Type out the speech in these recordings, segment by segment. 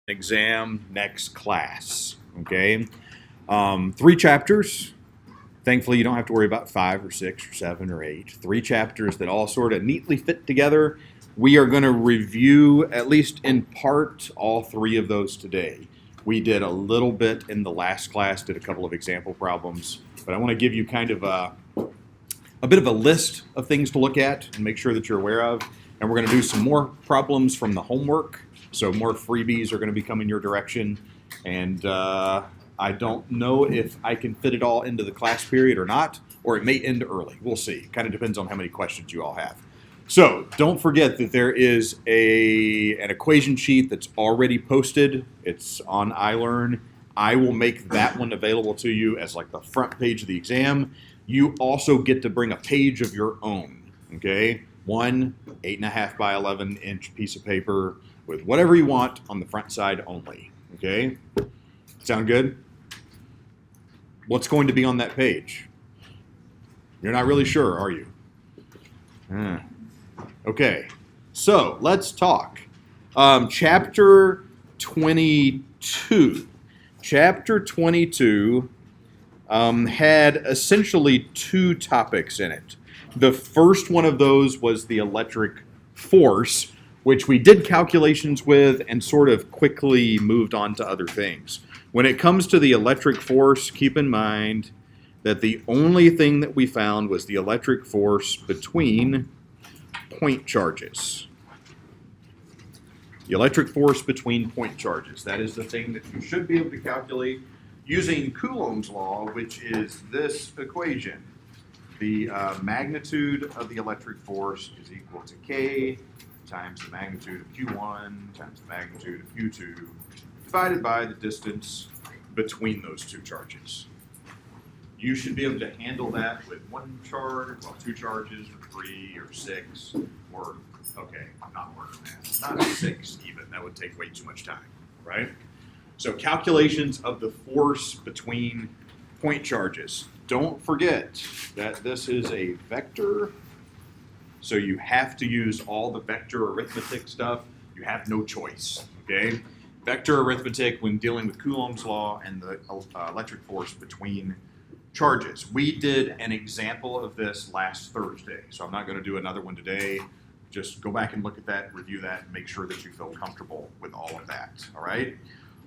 exam next class, okay? 3 chapters. Thankfully, you don't have to worry about 5 or 6 or 7 or 8. 3 chapters that all sort of neatly fit together. We are going to review, at least in part, all 3 of those today. We did a little bit in the last class, did a couple of example problems, but I want to give you kind of a bit of a list of things to look at and make sure that you're aware of. And we're going to do some more problems from the homework. So more freebies are going to be coming your direction. And I don't know if I can fit it all into the class period or not, or it may end early. We'll see. Kind of depends on how many questions you all have. So don't forget that there is an equation sheet that's already posted. It's on iLearn. I will make that one available to you as like the front page of the exam. You also get to bring a page of your own, okay? One 8.5 by 11 inch piece of paper with whatever you want on the front side only, okay? Sound good? What's going to be on that page? You're not really sure, are you? Okay, so let's talk. Chapter 22. Chapter 22 had essentially 2 topics in it. The first one of those was the electric force, which we did calculations with and sort of quickly moved on to other things. When it comes to the electric force, keep in mind that the only thing that we found was the electric force between point charges. The electric force between point charges. That is the thing that you should be able to calculate using Coulomb's law, which is this equation. The magnitude of the electric force is equal to K times the magnitude of Q1 times the magnitude of Q2 divided by the distance between those 2 charges. You should be able to handle that with 1 charge, well, 2 charges, or 3, or 6, or, okay, not more than that. Not 6 even, that would take way too much time, right? So calculations of the force between point charges. Don't forget that this is a vector, so you have to use all the vector arithmetic stuff. You have no choice, okay? Vector arithmetic when dealing with Coulomb's law and the electric force between charges. We did an example of this last Thursday, so I'm not going to do another one today. Just go back and look at that, review that, and make sure that you feel comfortable with all of that, all right?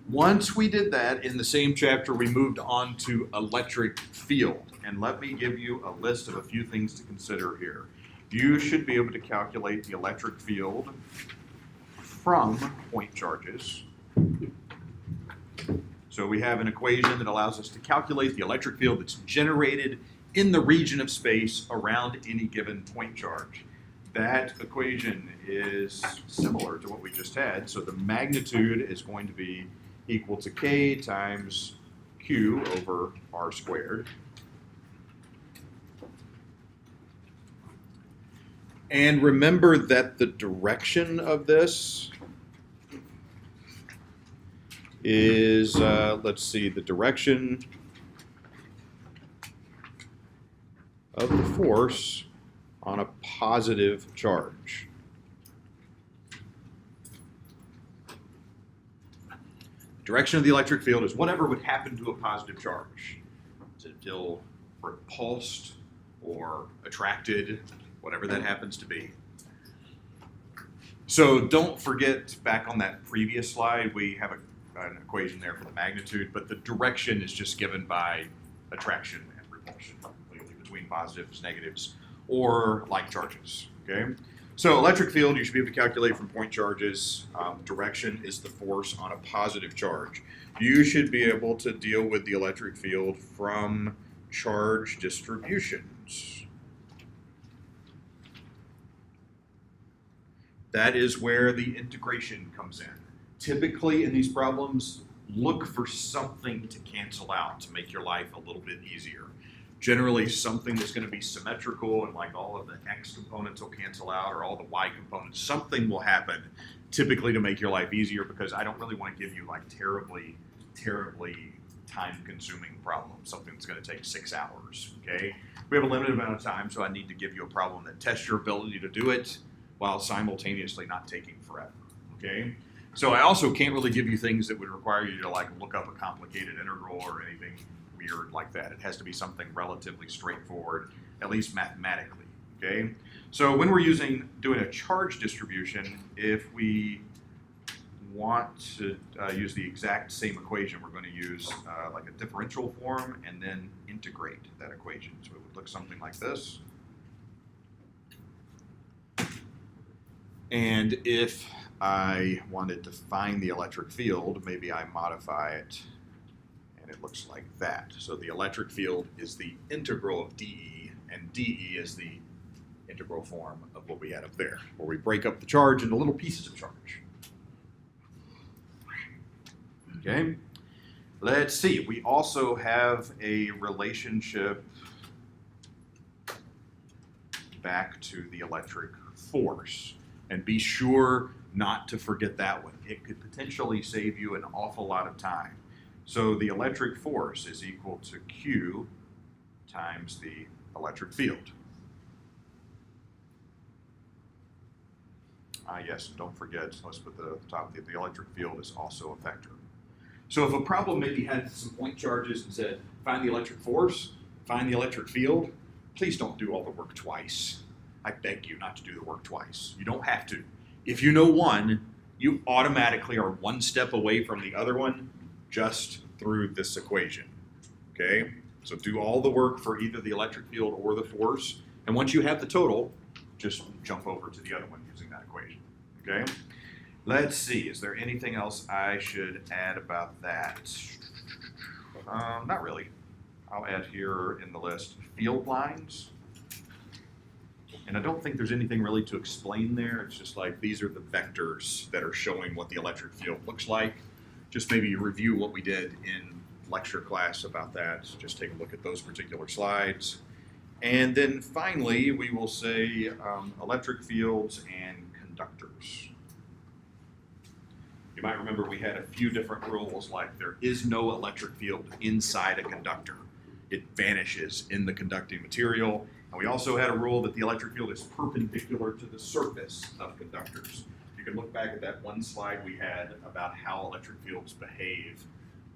Once we did that, in the same chapter, we moved on to electric field. And let me give you a list of a few things to consider here. You should be able to calculate the electric field from point charges. So we have an equation that allows us to calculate the electric field that's generated in the region of space around any given point charge. That equation is similar to what we just had. So the magnitude is going to be equal to K times Q over R squared. And remember that the direction of this is, let's see, the direction of the force on a positive charge. Direction of the electric field is whatever would happen to a positive charge. Is it still repulsed or attracted, whatever that happens to be. So don't forget, back on that previous slide, we have an equation there for the magnitude, but the direction is just given by attraction and repulsion, completely between positives, negatives, or like charges, okay? So electric field, you should be able to calculate from point charges. Direction is the force on a positive charge. You should be able to deal with the electric field from charge distributions. That is where the integration comes in. Typically in these problems, look for something to cancel out to make your life a little bit easier. Generally something that's going to be symmetrical and like all of the X components will cancel out or all the Y components. Something will happen typically to make your life easier because I don't really want to give you like terribly time-consuming problem, something that's going to take 6 hours, okay? We have a limited amount of time, so I need to give you a problem that tests your ability to do it while simultaneously not taking forever, okay? So I also can't really give you things that would require you to like look up a complicated integral or anything weird like that. It has to be something relatively straightforward, at least mathematically, okay? So when we're doing a charge distribution, if we want to use the exact same equation, we're going to use like a differential form and then integrate that equation. So it would look something like this. And if I wanted to find the electric field, maybe I modify it and it looks like that. So the electric field is the integral of dE, and dE is the integral form of what we had up there, where we break up the charge into little pieces of charge. Okay, let's see. We also have a relationship back to the electric force. And be sure not to forget that one. It could potentially save you an awful lot of time. So the electric force is equal to Q times the electric field. Yes, don't forget, let's put the top, the electric field is also a vector. So if a problem maybe had some point charges and said, find the electric force, find the electric field, please don't do all the work twice. I beg you not to do the work twice. You don't have to. If you know one, you automatically are one step away from the other one just through this equation, okay? So do all the work for either the electric field or the force, and once you have the total, just jump over to the other one using that equation, okay? Let's see, is there anything else I should add about that? Not really. I'll add here in the list field lines. And I don't think there's anything really to explain there. It's just like these are the vectors that are showing what the electric field looks like. Just maybe review what we did in lecture class about that. Just take a look at those particular slides. And then finally, we will say electric fields and conductors. You might remember we had a few different rules, like there is no electric field inside a conductor. It vanishes in the conducting material. And we also had a rule that the electric field is perpendicular to the surface of conductors. You can look back at that one slide we had about how electric fields behave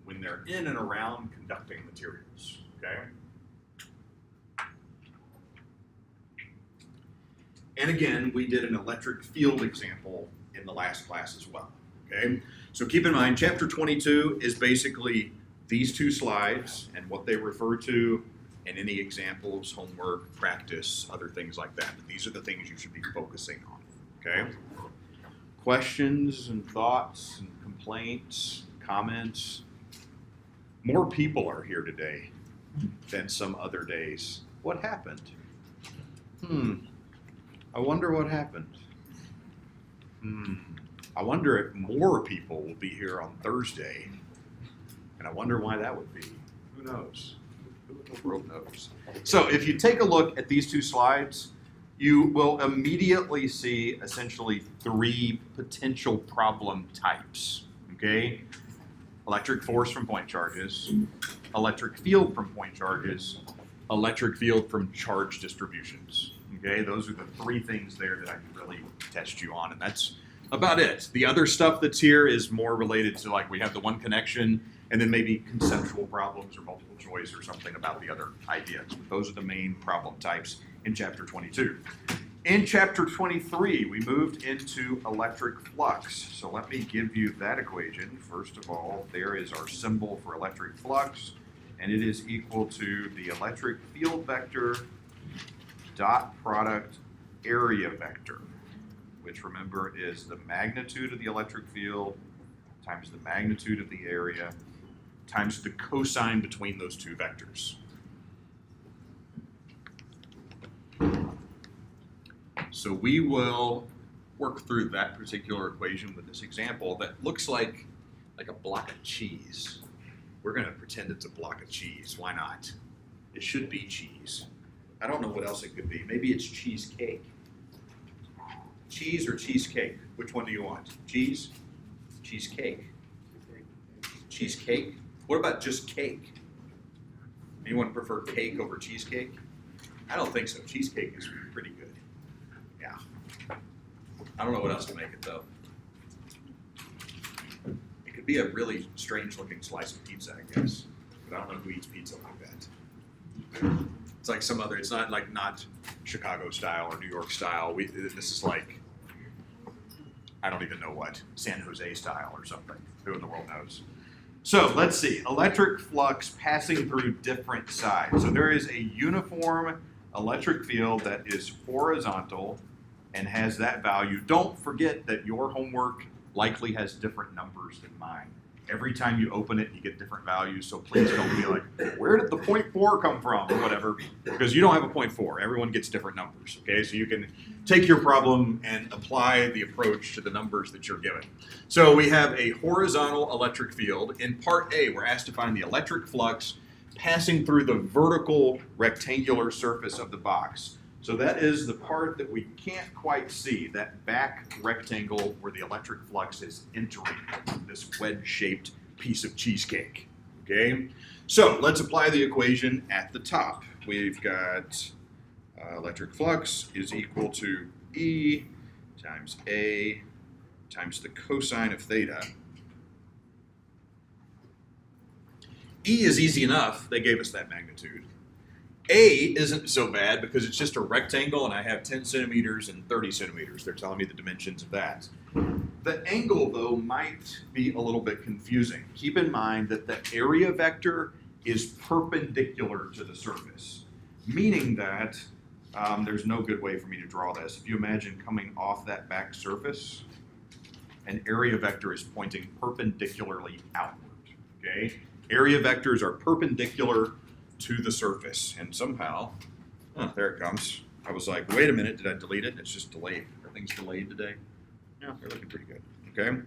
when they're in and around conducting materials, okay? And again, we did an electric field example in the last class as well, okay? So keep in mind, chapter 22 is basically these two slides and what they refer to, and any examples, homework, practice, other things like that. But these are the things you should be focusing on, okay? Questions and thoughts and complaints, comments. More people are here today than some other days. What happened? I wonder what happened. I wonder if more people will be here on Thursday. And I wonder why that would be. Who knows? Who in the world knows? So if you take a look at these two slides, you will immediately see essentially three potential problem types, okay? Electric force from point charges, electric field from point charges, electric field from charge distributions, okay? Those are the three things there that I can really test you on, and that's about it. The other stuff that's here is more related to, like, we have the one connection and then maybe conceptual problems or multiple choice or something about the other ideas. But those are the main problem types in chapter 22. In chapter 23, we moved into electric flux. So let me give you that equation. First of all, there is our symbol for electric flux, and it is equal to the electric field vector dot product area vector, which, remember, is the magnitude of the electric field times the magnitude of the area times the cosine between those two vectors. So we will work through that particular equation with this example that looks like a block of cheese. We're going to pretend it's a block of cheese. Why not? It should be cheese. I don't know what else it could be. Maybe it's cheesecake. Cheese or cheesecake? Which one do you want? Cheese? Cheesecake? Cheesecake? What about just cake? Anyone prefer cake over cheesecake? I don't think so. Cheesecake is pretty good. Yeah. I don't know what else to make it though. It'd be a really strange looking slice of pizza, I guess. But I don't know who eats pizza like that. It's like some other, it's not like not Chicago style or New York style. This is like, I don't even know what, San Jose style or something. Who in the world knows? So let's see, electric flux passing through different sides. So there is a uniform electric field that is horizontal and has that value. Don't forget that your homework likely has different numbers than mine. Every time you open it, you get different values, so please don't be like, where did the 0.4 come from, or whatever, because you don't have a 0.4. Everyone gets different numbers, okay? So you can take your problem and apply the approach to the numbers that you're given. So we have a horizontal electric field. In part A, we're asked to find the electric flux passing through the vertical rectangular surface of the box. So that is the part that we can't quite see, that back rectangle where the electric flux is entering this wedge-shaped piece of cheesecake, okay? So let's apply the equation at the top. We've got electric flux is equal to E times A times the cosine of theta. E is easy enough, they gave us that magnitude. A isn't so bad because it's just a rectangle and I have 10 centimeters and 30 centimeters. They're telling me the dimensions of that. The angle, though, might be a little bit confusing. Keep in mind that the area vector is perpendicular to the surface, meaning that there's no good way for me to draw this. If you imagine coming off that back surface, an area vector is pointing perpendicularly outward, okay? Area vectors are perpendicular to the surface, and somehow, there it comes. I was like, wait a minute, did I delete it? It's just delayed. Everything's delayed today. Yeah, they're looking pretty good, okay?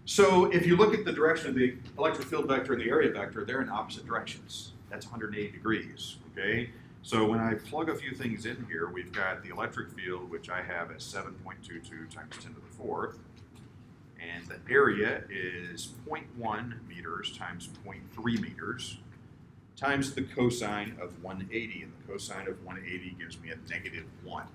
So if you look at the direction of the electric field vector and the area vector, they're in opposite directions. That's 180 degrees, okay? So when I plug a few things in here, we've got the electric field, which I have as 7.22 times 10 to the 4th, and the area is 0.1 meters times 0.3 meters, times the cosine of 180, and the cosine of 180 gives me a -1.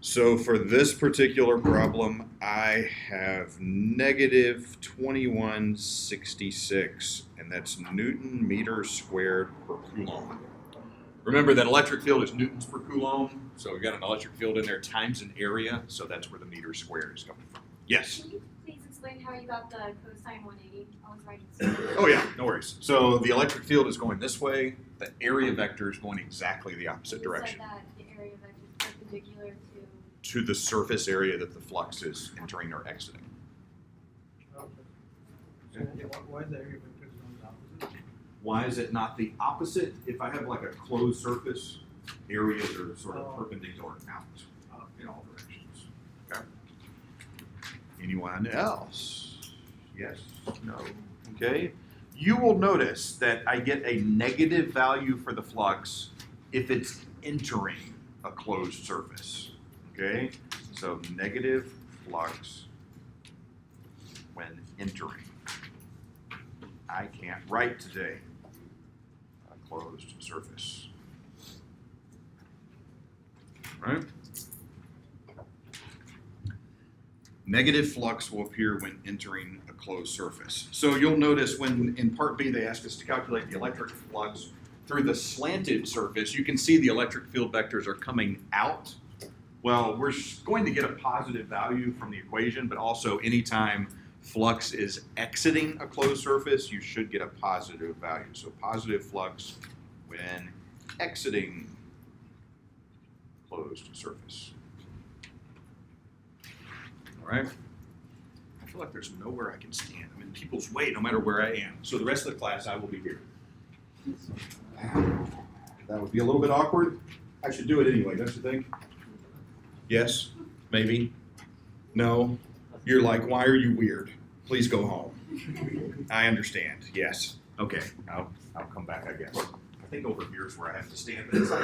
So for this particular problem, I have -2166, and that's Newton meters squared per Coulomb. Remember that electric field is newtons per Coulomb, so we got an electric field in there times an area, so that's where the meter squared is coming from. Yes? Can you please explain how you got the cosine 180? I was writing. Oh yeah, no worries. So the electric field is going this way, the area vector is going exactly the opposite direction. You said that the area vector is perpendicular to the surface area that the flux is entering or exiting. Okay. So why is the area vector not the opposite? Why is it not the opposite? If I have like a closed surface, areas are sort of perpendicular out in all directions. Okay. Anyone else? Yes? No? Okay. You will notice that I get a negative value for the flux if it's entering a closed surface. Okay? So negative flux when entering. I can't write today. A closed surface. Right? Negative flux will appear when entering a closed surface. So you'll notice when in part B they ask us to calculate the electric flux through the slanted surface, you can see the electric field vectors are coming out. Well, we're going to get a positive value from the equation, but also anytime flux is exiting a closed surface, you should get a positive value. So positive flux when exiting closed surface. All right? I feel like there's nowhere I can stand. I'm in people's way no matter where I am. So the rest of the class, I will be here. That would be a little bit awkward. I should do it anyway, don't you think? Yes? Maybe? No? You're like, why are you weird? Please go home. I understand. Yes. Okay. I'll come back, I guess. I think over here is where I have to stand. But it's like,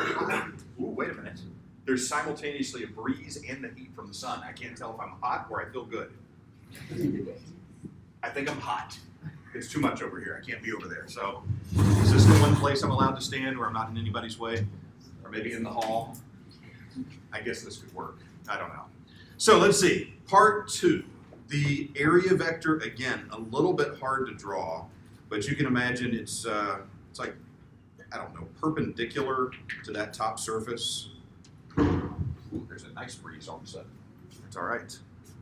ooh, wait a minute. There's simultaneously a breeze and the heat from the sun. I can't tell if I'm hot or I feel good. I think I'm hot. It's too much over here. I can't be over there. So is this the one place I'm allowed to stand where I'm not in anybody's way? Or maybe in the hall? I guess this could work. I don't know. So let's see. Part 2. The area vector, again, a little bit hard to draw, but you can imagine it's like, I don't know, perpendicular to that top surface. Ooh, there's a nice breeze all of a sudden. It's all right.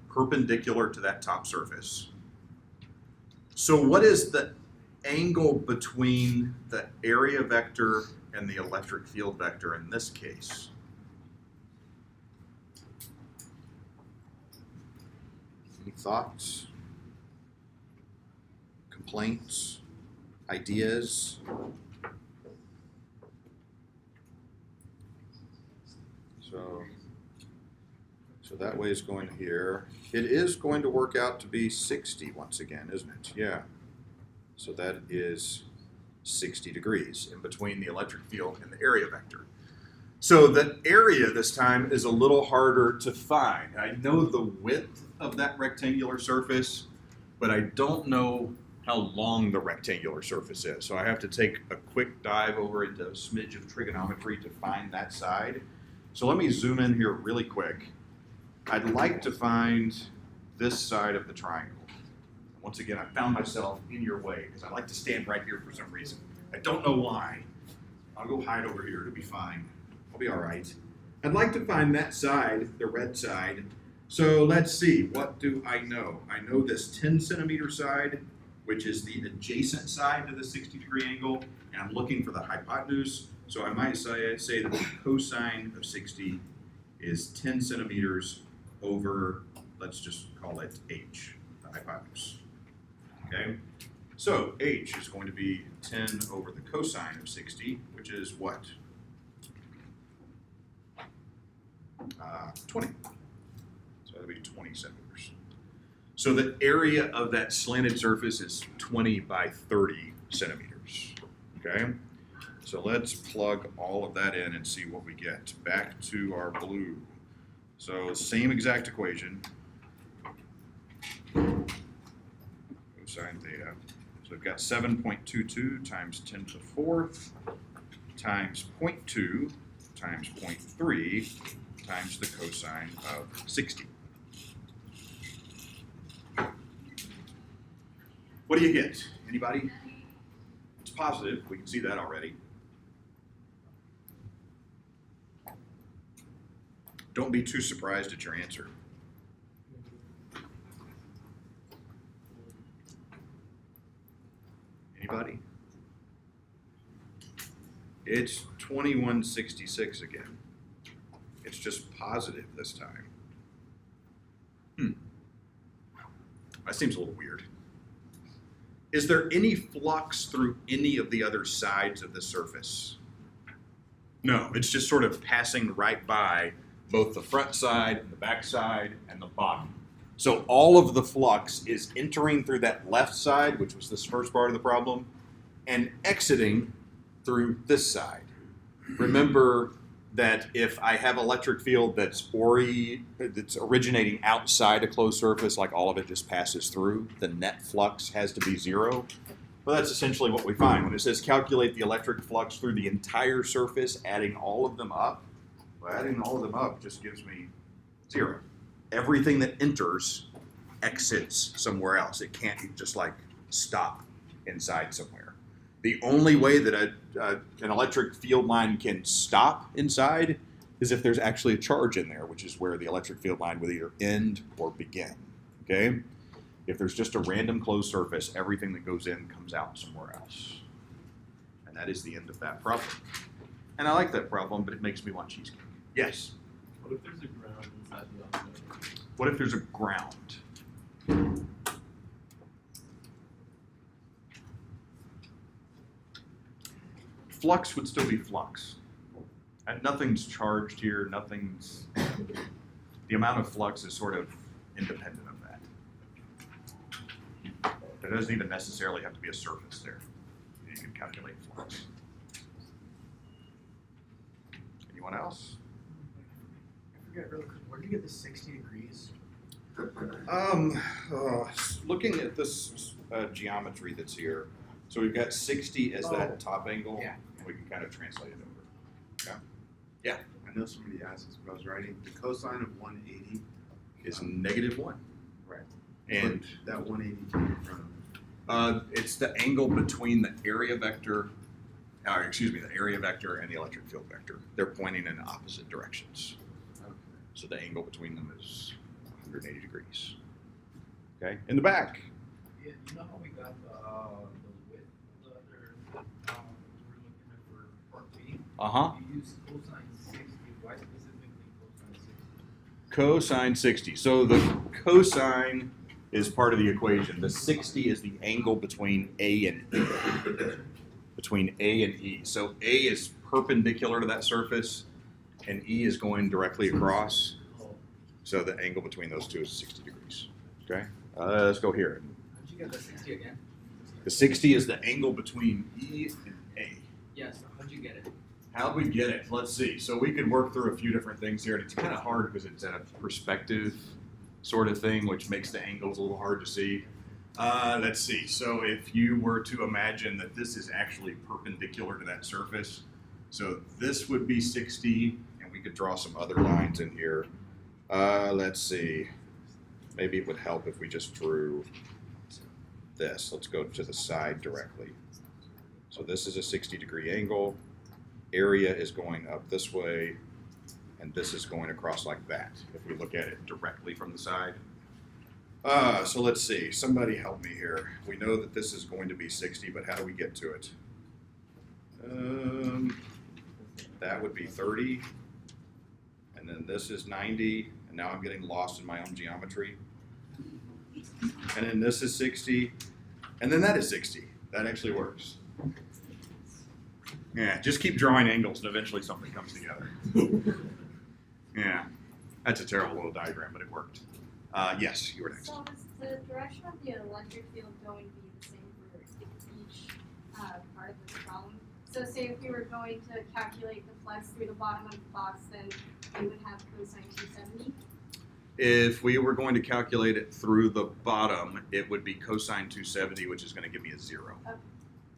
Perpendicular to that top surface. So what is the angle between the area vector and the electric field vector in this case? Any thoughts? Complaints? Ideas? So that way is going here. It is going to work out to be 60 once again, isn't it? Yeah. So that is 60 degrees in between the electric field and the area vector. So the area this time is a little harder to find. I know the width of that rectangular surface, but I don't know how long the rectangular surface is. So I have to take a quick dive over into a smidge of trigonometry to find that side. So let me zoom in here really quick. I'd like to find this side of the triangle. Once again, I found myself in your way because I like to stand right here for some reason. I don't know why. I'll go hide over here to be fine. I'll be all right. I'd like to find that side, the red side. So let's see, what do I know? I know this 10 centimeter side, which is the adjacent side to the 60-degree angle, and I'm looking for the hypotenuse. So I might say that the cosine of 60 is 10 centimeters over, let's just call it h, the hypotenuse. Okay, so h is going to be 10 over the cosine of 60, which is what? 20. So that'll be 20 centimeters. So the area of that slanted surface is 20 by 30 centimeters. Okay, so let's plug all of that in and see what we get. Back to our blue. So same exact equation. Cosine theta. So we've got 7.22 times 10 to the fourth times 0.2 times 0.3 times the cosine of 60. What do you get? Anybody? It's positive. We can see that already. Don't be too surprised at your answer. Anybody? It's 2166 again. It's just positive this time. That seems a little weird. Is there any flux through any of the other sides of the surface? No, it's just sort of passing right by both the front side and the back side and the bottom. So all of the flux is entering through that left side, which was this first part of the problem, and exiting through this side. Remember that if I have electric field that's originating outside a closed surface, like all of it just passes through, the net flux has to be 0. Well, that's essentially what we find. When it says calculate the electric flux through the entire surface, adding all of them up, well, adding all of them up just gives me 0. Everything that enters exits somewhere else. It can't just like stop inside somewhere. The only way that an electric field line can stop inside is if there's actually a charge in there, which is where the electric field line would either end or begin. Okay? If there's just a random closed surface, everything that goes in comes out somewhere else. And that is the end of that problem. And I like that problem, but it makes me want cheesecake. Yes? What if there's a ground inside the oscillator? What if there's a ground? Flux would still be flux. And nothing's charged here, nothing's... The amount of flux is sort of independent of that. There doesn't even necessarily have to be a surface there. You can calculate flux. Anyone else? I forget really quick, where did you get the 60 degrees? Looking at this geometry that's here, so we've got 60 as that top angle, Yeah. and we can kind of translate it over. I know somebody asked this, but I was writing the cosine of 180 Is -1. Right. And That 180 came from. it's the angle between the area vector, the area vector and the electric field vector. They're pointing in opposite directions. Okay. So the angle between them is 180 degrees. Okay, in the back. Yeah, you know how we got the width of the other, we're looking at for part B? Uh-huh. You use cosine 60, why specifically cosine 60? Cosine 60. So the cosine is part of the equation. The 60 is the angle between A and E. Between A and E. So A is perpendicular to that surface, and E is going directly across. Oh, So the angle between those two is 60 degrees. Okay? Let's go here. How'd you get the 60 again? The 60 is the angle between E and A. Yes, how'd you get it? How'd we get it? Let's see. So we could work through a few different things here, and it's kind of hard because it's a perspective sort of thing, which makes the angles a little hard to see. Let's see. So if you were to imagine that this is actually perpendicular to that surface, so this would be 60, and we could draw some other lines in here. Let's see. Maybe it would help if we just drew this. Let's go to the side directly. So this is a 60-degree angle. Area is going up this way, and this is going across like that, if we look at it directly from the side. So let's see. Somebody help me here. We know that this is going to be 60, but how do we get to it? That would be 30, and then this is 90, and now I'm getting lost in my own geometry. And then this is 60, and then that is 60. That actually works. Yeah, just keep drawing angles, and eventually something comes together. Yeah, that's a terrible little diagram, but it worked. Yes, you were next. So is the direction of the electric field going to be the same for each part of this problem? So say if we were going to calculate the flux through the bottom of the box, then we would have cosine 270? If we were going to calculate it through the bottom, it would be cosine 270, which is going to give me a 0. Okay.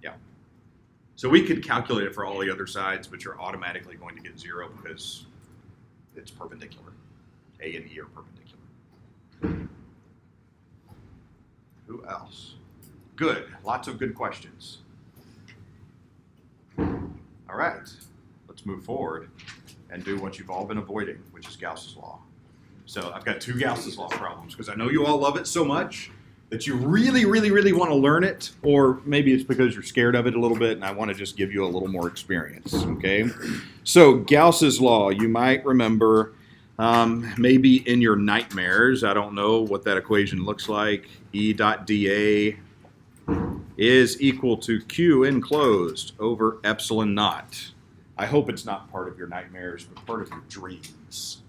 Yeah. So we could calculate it for all the other sides, but you're automatically going to get 0 because it's perpendicular. A and E are perpendicular. Who else? Good. Lots of good questions. All right. Let's move forward and do what you've all been avoiding, which is Gauss's law. So I've got 2 Gauss's law problems because I know you all love it so much that you really, really, really want to learn it, or maybe it's because you're scared of it a little bit and I want to just give you a little more experience, okay? So Gauss's law, you might remember maybe in your nightmares, I don't know what that equation looks like, E dot dA is equal to Q enclosed over epsilon naught. I hope it's not part of your nightmares, but part of your dreams,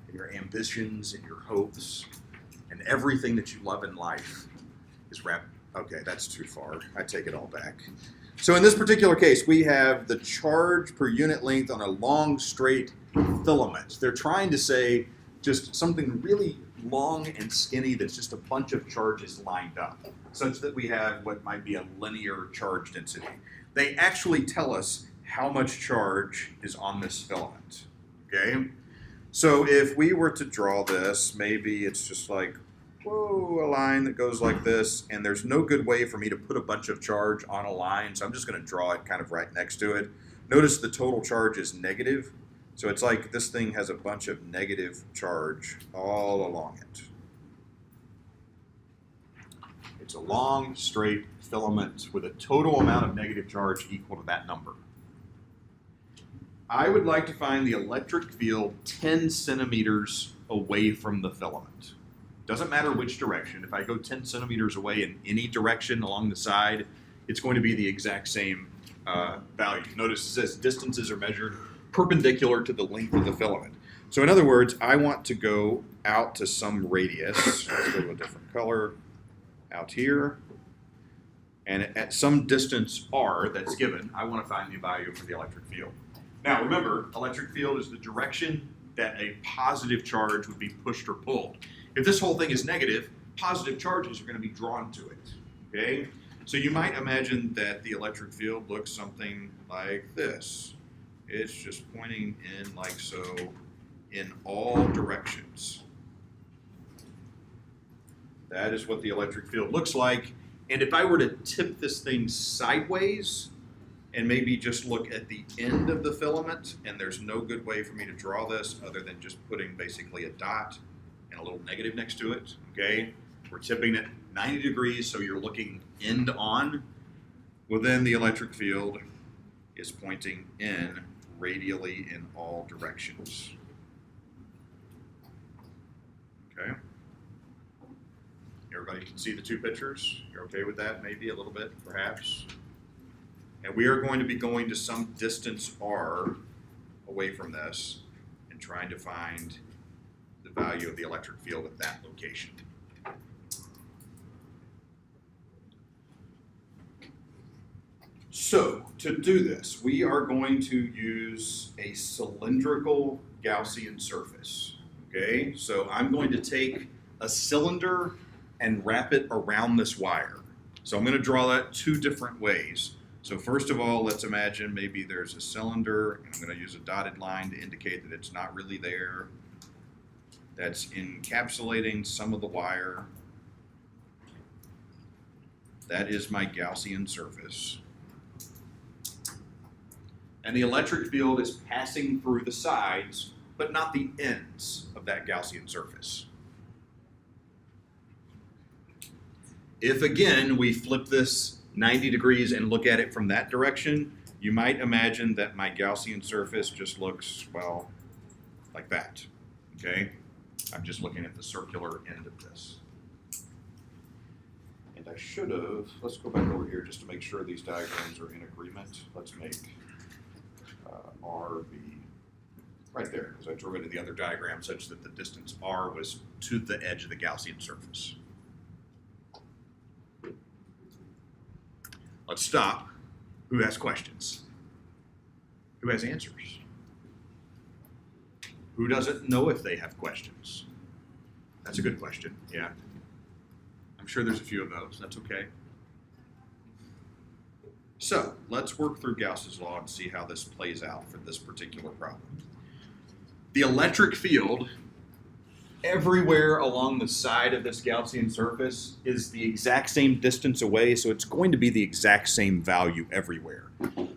and your ambitions, and your hopes, and everything that you love in life is wrapped. Okay, that's too far. I take it all back. So in this particular case, we have the charge per unit length on a long, straight filament. They're trying to say just something really long and skinny that's just a bunch of charges lined up, such that we have what might be a linear charge density. They actually tell us how much charge is on this filament, okay? So if we were to draw this, maybe it's just like, whoa, a line that goes like this, and there's no good way for me to put a bunch of charge on a line, so I'm just gonna draw it kind of right next to it. Notice the total charge is negative, so it's like this thing has a bunch of negative charge all along it. It's a long, straight filament with a total amount of negative charge equal to that number. I would like to find the electric field 10 centimeters away from the filament. Doesn't matter which direction. If I go 10 centimeters away in any direction along the side, it's going to be the exact same value. Notice it says distances are measured perpendicular to the length of the filament. So in other words, I want to go out to some radius. Let's go to a different color. Out here. And at some distance r that's given, I want to find the value for the electric field. Now remember, electric field is the direction that a positive charge would be pushed or pulled. If this whole thing is negative, positive charges are going to be drawn to it, okay? So you might imagine that the electric field looks something like this. It's just pointing in like so in all directions. That is what the electric field looks like. And if I were to tip this thing sideways and maybe just look at the end of the filament, and there's no good way for me to draw this other than just putting basically a dot and a little negative next to it, okay? We're tipping it 90 degrees, so you're looking end on. Well, then the electric field is pointing in radially in all directions. Okay? Everybody can see the two pictures? You're okay with that? Maybe a little bit, perhaps? And we are going to be going to some distance r away from this and trying to find the value of the electric field at that location. So, to do this, we are going to use a cylindrical Gaussian surface. Okay, so I'm going to take a cylinder and wrap it around this wire. So I'm going to draw that two different ways. So first of all, let's imagine maybe there's a cylinder, and I'm going to use a dotted line to indicate that it's not really there. That's encapsulating some of the wire. That is my Gaussian surface. And the electric field is passing through the sides, but not the ends of that Gaussian surface. If again, we flip this 90 degrees and look at it from that direction, you might imagine that my Gaussian surface just looks, well, like that, okay? I'm just looking at the circular end of this. And I should have, let's go back over here just to make sure these diagrams are in agreement. Let's make R be right there, because I drew it in the other diagram such that the distance R was to the edge of the Gaussian surface. Let's stop. Who has questions? Who has answers? Who doesn't know if they have questions? That's a good question, yeah. I'm sure there's a few of those, that's okay. So, let's work through Gauss's law and see how this plays out for this particular problem. The electric field everywhere along the side of this Gaussian surface is the exact same distance away, so it's going to be the exact same value everywhere.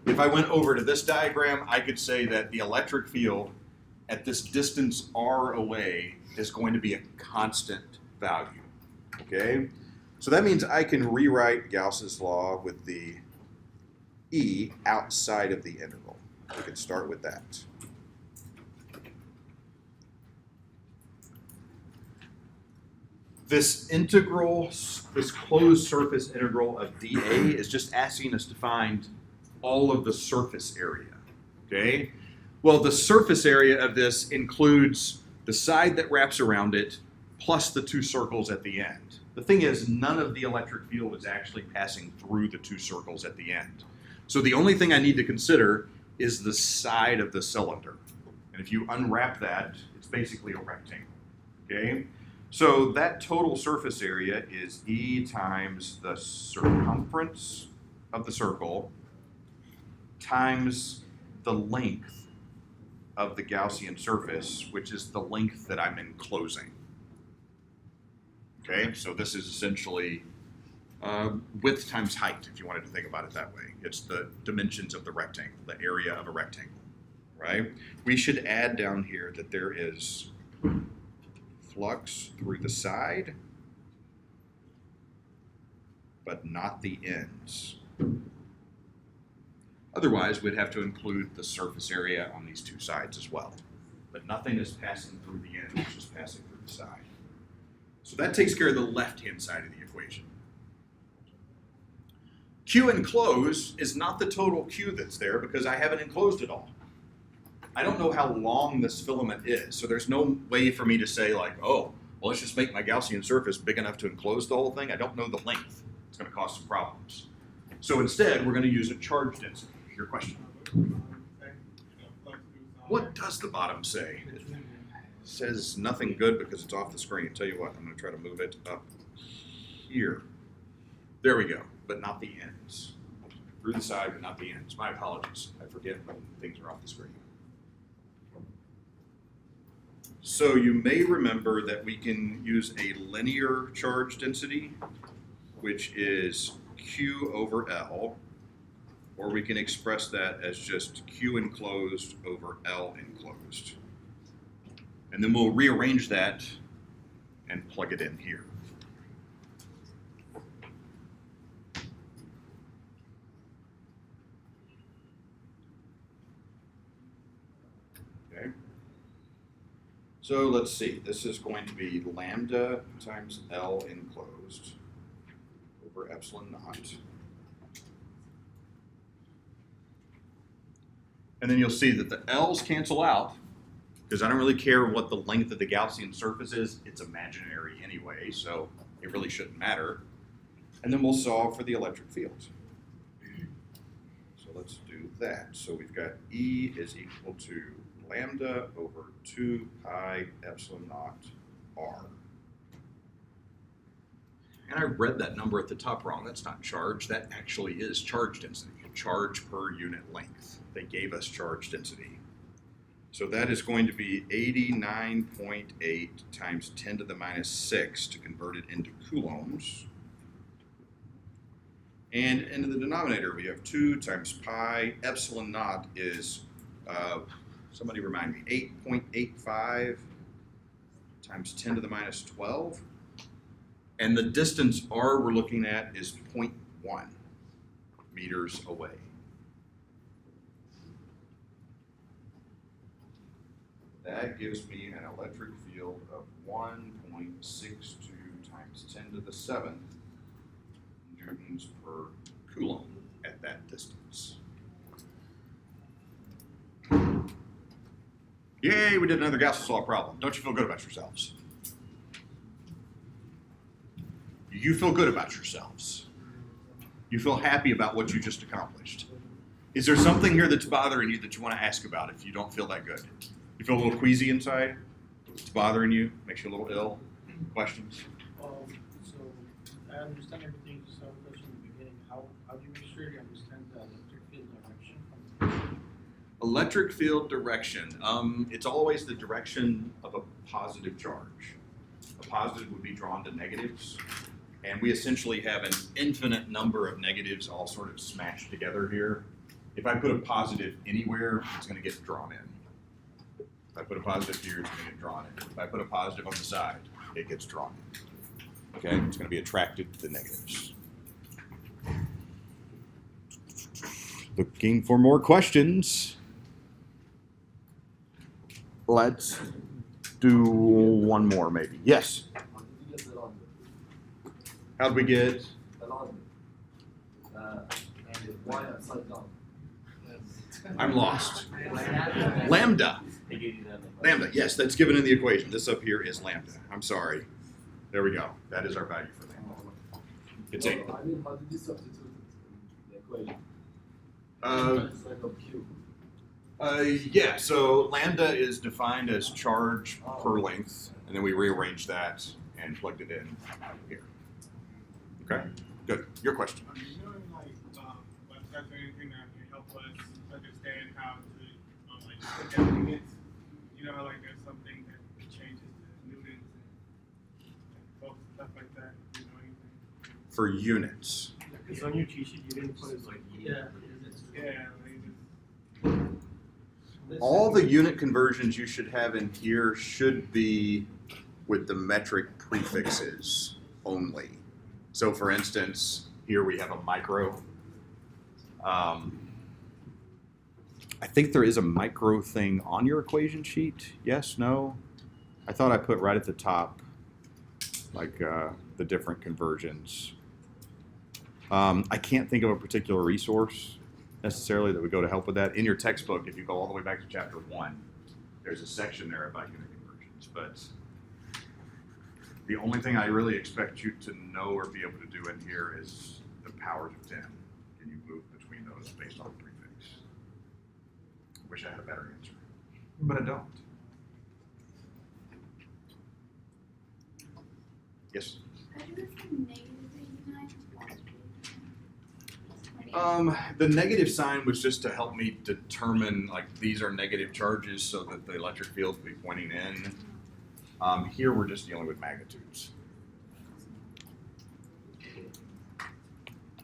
If I went over to this diagram, I could say that the electric field at this distance r away is going to be a constant value, okay? So that means I can rewrite Gauss's law with the E outside of the integral. We can start with that. This integral, this closed surface integral of dA is just asking us to find all of the surface area, okay? Well, the surface area of this includes the side that wraps around it plus the two circles at the end. The thing is, none of the electric field is actually passing through the two circles at the end. So the only thing I need to consider is the side of the cylinder. And if you unwrap that, it's basically a rectangle, okay? So that total surface area is E times the circumference of the circle times the length of the Gaussian surface, which is the length that I'm enclosing. Okay, so this is essentially width times height, if you wanted to think about it that way. It's the dimensions of the rectangle, the area of a rectangle, right? We should add down here that there is flux through the side, but not the ends. Otherwise, we'd have to include the surface area on these two sides as well. But nothing is passing through the end, it's just passing through the side. So that takes care of the left-hand side of the equation. Q enclosed is not the total Q that's there because I haven't enclosed it all. I don't know how long this filament is, so there's no way for me to say like, oh, well, let's just make my Gaussian surface big enough to enclose the whole thing. I don't know the length. It's going to cause some problems. So instead, we're going to use a charge density. Your question. What does the bottom say? It says nothing good because it's off the screen. Tell you what, I'm going to try to move it up here. There we go, but not the ends. Through the side, but not the ends. My apologies. I forget when things are off the screen. So you may remember that we can use a linear charge density, which is Q over L, or we can express that as just Q enclosed over L enclosed. And then we'll rearrange that and plug it in here. Okay. So let's see, this is going to be lambda times L enclosed over epsilon naught. And then you'll see that the L's cancel out, because I don't really care what the length of the Gaussian surface is. It's imaginary anyway, so it really shouldn't matter. And then we'll solve for the electric field. So let's do that. So we've got E is equal to lambda over 2 pi epsilon naught R. And I read that number at the top wrong. That's not charge. That actually is charge density, charge per unit length. They gave us charge density. So that is going to be 89.8 times 10 to the minus 6 to convert it into coulombs. And into the denominator, we have 2 times pi. Epsilon naught is, somebody remind me, 8.85 times 10 to the minus 12. And the distance R we're looking at is 0.1 meters away. That gives me an electric field of 1.62 times 10 to the 7th newtons per coulomb at that distance. Yay, we did another Gaussian law problem. Don't you feel good about yourselves? You feel good about yourselves. You feel happy about what you just accomplished. Is there something here that's bothering you that you want to ask about if you don't feel that good? You feel a little queasy inside? It's bothering you? Makes you a little ill? Questions? So I understand everything, just have a question in the beginning. How do you make sure you understand the electric field direction from the Electric field direction. It's always the direction of a positive charge. A positive would be drawn to negatives. And we essentially have an infinite number of negatives all sort of smashed together here. If I put a positive anywhere, it's going to get drawn in. If I put a positive here, it's going to get drawn in. If I put a positive on the side, it gets drawn in. Okay, it's going to be attracted to the negatives. Looking for more questions. Let's do one more maybe. Yes? How'd we get? I'm lost. Lambda. Lambda, yes, that's given in the equation. This up here is lambda. I'm sorry. There we go. That is our value for lambda. It's 8. I mean, how did you substitute it in the equation? It's like a Q. Yeah, so lambda is defined as charge per length, and then we rearrange that and plugged it in here. Okay, good. Your question. Are you doing like websites or anything that can help us understand how to like put down units? You know how like there's something that changes to newtons and volts and stuff like that. You know anything? For units. Because on your cheat sheet, you didn't put it like, Yeah, like just All the unit conversions you should have in here should be with the metric prefixes only. So for instance, here we have a micro. I think there is a micro thing on your equation sheet. Yes, no? I thought I put right at the top, like the different conversions. I can't think of a particular resource necessarily that would go to help with that. In your textbook, if you go all the way back to chapter 1, there's a section there about unit conversions. But the only thing I really expect you to know or be able to do in here is the powers of 10. Can you move between those based on the prefix? Wish I had a better answer, but I don't. Yes? The negative sign was just to help me determine, like, these are negative charges so that the electric field will be pointing in. Here we're just dealing with magnitudes.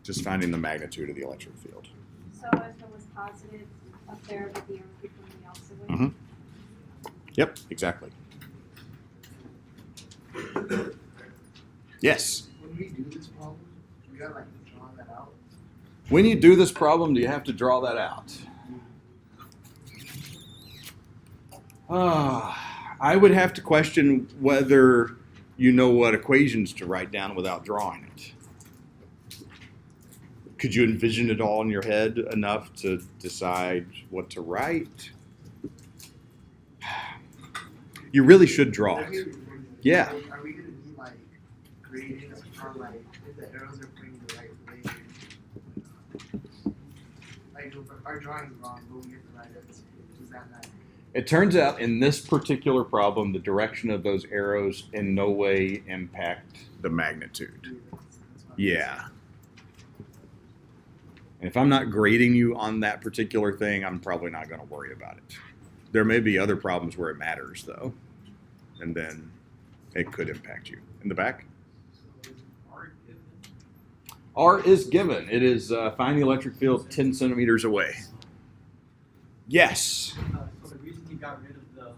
Just finding the magnitude of the electric field. So if it was positive up there, would the arrow be pointing the opposite way? Mhm. Yep, exactly. Yes. When we do this problem, we gotta like draw that out. When you do this problem, do you have to draw that out? I would have to question whether you know what equations to write down without drawing it. Could you envision it all in your head enough to decide what to write? You really should draw it. Yeah. Are we gonna be like grading on like if the arrows are pointing the right way? Like if our drawing's wrong, but we get the right answer. Does that matter? It turns out in this particular problem, the direction of those arrows in no way impact the magnitude. Yeah. And if I'm not grading you on that particular thing, I'm probably not going to worry about it. There may be other problems where it matters, though, and then it could impact you. In the back? R is given. It is find the electric field 10 centimeters away. Yes. So the reason he got rid of the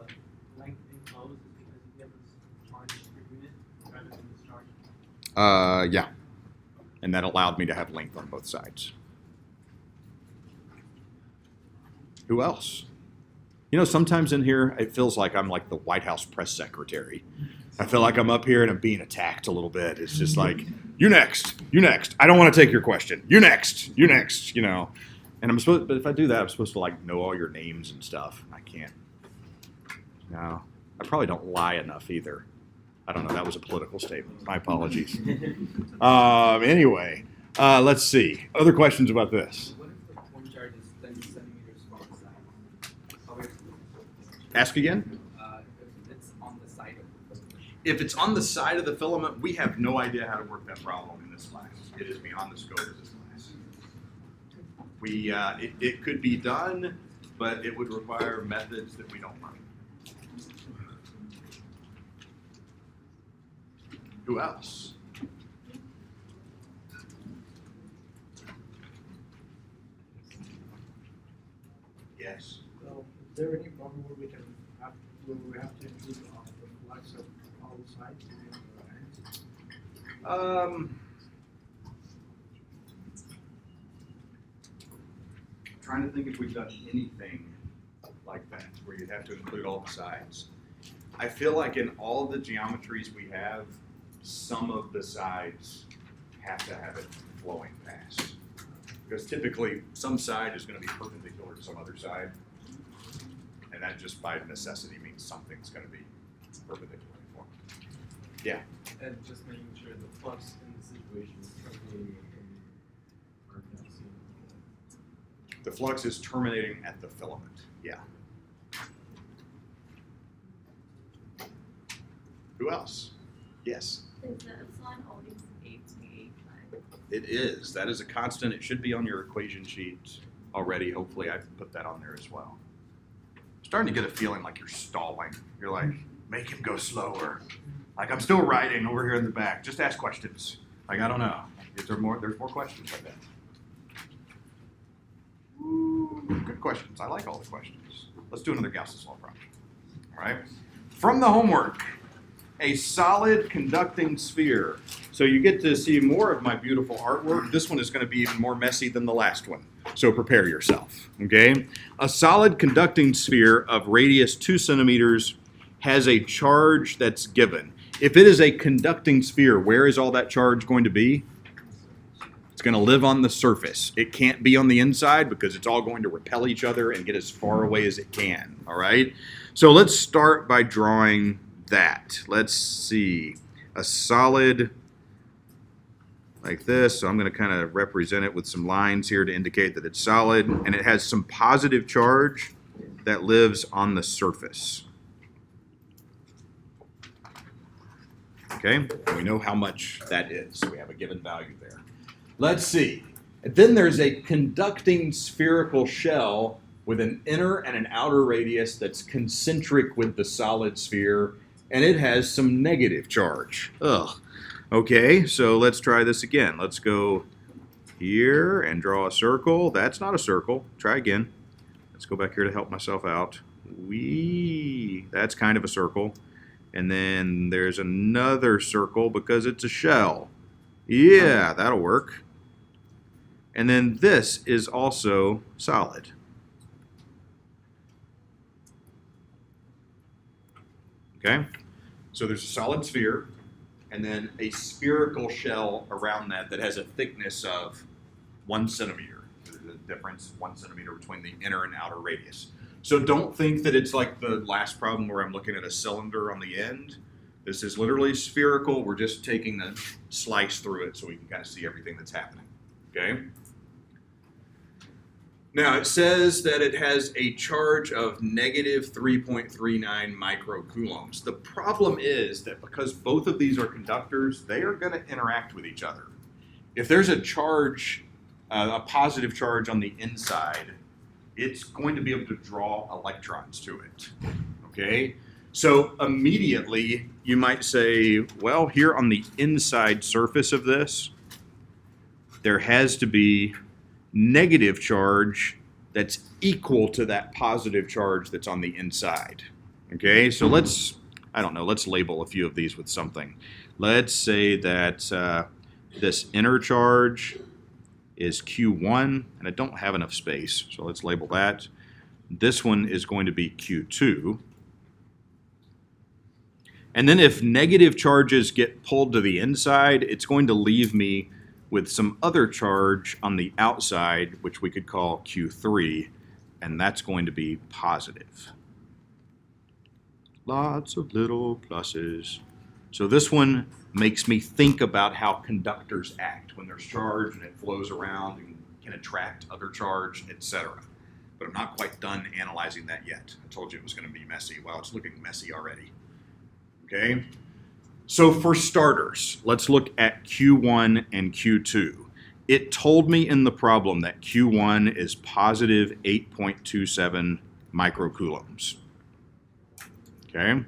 length enclosed is because he gave us charge per unit rather than discharge? Yeah. And that allowed me to have length on both sides. Who else? You know, sometimes in here, it feels like I'm like the White House press secretary. I feel like I'm up here and I'm being attacked a little bit. It's just like, you next, you next. I don't want to take your question. You next, you know. And I'm supposed, but if I do that, I'm supposed to like know all your names and stuff. I can't. No, I probably don't lie enough either. I don't know. That was a political statement. My apologies. Anyway, let's see. Other questions about this? What if the point charge is 10 centimeters from the side? How is Ask again. if it's on the side of the filament? If it's on the side of the filament, we have no idea how to work that problem in this class. It is beyond the scope of this class. It could be done, but it would require methods that we don't learn. Who else? Yes. So is there any problem where we have to include the flags of all the sides in the ends? Trying to think if we've done anything like that, where you'd have to include all the sides. I feel like in all the geometries we have, some of the sides have to have it flowing past. Because typically, some side is going to be perpendicular to some other side. And that just by necessity means something's going to be perpendicular. Yeah. And just making sure the flux in the situation is terminating in our calcium. The flux is terminating at the filament. Yeah. Who else? Yes. Is the epsilon always 8.85? It is. That is a constant. It should be on your equation sheet already. Hopefully I put that on there as well. Starting to get a feeling like you're stalling. You're like, make him go slower. Like I'm still writing over here in the back. Just ask questions. Like I don't know. Is there more? There's more questions like that. Ooh, good questions. I like all the questions. Let's do another Gauss's law problem. All right. From the homework, a solid conducting sphere. So you get to see more of my beautiful artwork. This one is going to be even more messy than the last one. So prepare yourself. Okay. A solid conducting sphere of radius 2 centimeters has a charge that's given. If it is a conducting sphere, where is all that charge going to be? It's going to live on the surface. It can't be on the inside because it's all going to repel each other and get as far away as it can. All right. So let's start by drawing that. Let's see. A solid like this. So I'm going to kind of represent it with some lines here to indicate that it's solid. And it has some positive charge that lives on the surface. Okay, and we know how much that is. We have a given value there. Let's see. And then there's a conducting spherical shell with an inner and an outer radius that's concentric with the solid sphere and it has some negative charge. Ugh. Okay, so let's try this again. Let's go here and draw a circle. That's not a circle. Try again. Let's go back here to help myself out. That's kind of a circle. And then there's another circle because it's a shell. Yeah, that'll work. And then this is also solid. Okay, so there's a solid sphere and then a spherical shell around that that has a thickness of 1 centimeter. There's a difference, 1 centimeter between the inner and outer radius. So don't think that it's like the last problem where I'm looking at a cylinder on the end. This is literally spherical. We're just taking a slice through it so we can kind of see everything that's happening. Okay. Now it says that it has a charge of negative 3.39 microcoulombs. The problem is that because both of these are conductors, they are going to interact with each other. If there's a charge, a positive charge on the inside, it's going to be able to draw electrons to it. Okay? So immediately you might say, well, here on the inside surface of this, there has to be negative charge that's equal to that positive charge that's on the inside. Okay, so let's label a few of these with something. Let's say that this inner charge is Q1, and I don't have enough space, so let's label that. This one is going to be Q2. And then if negative charges get pulled to the inside, it's going to leave me with some other charge on the outside, which we could call Q3, and that's going to be positive. Lots of little pluses. So this one makes me think about how conductors act when there's charge and it flows around and can attract other charge, etc. But I'm not quite done analyzing that yet. I told you it was going to be messy. Well, it's looking messy already. Okay? So for starters, let's look at Q1 and Q2. It told me in the problem that Q1 is positive 8.27 microcoulombs. Okay?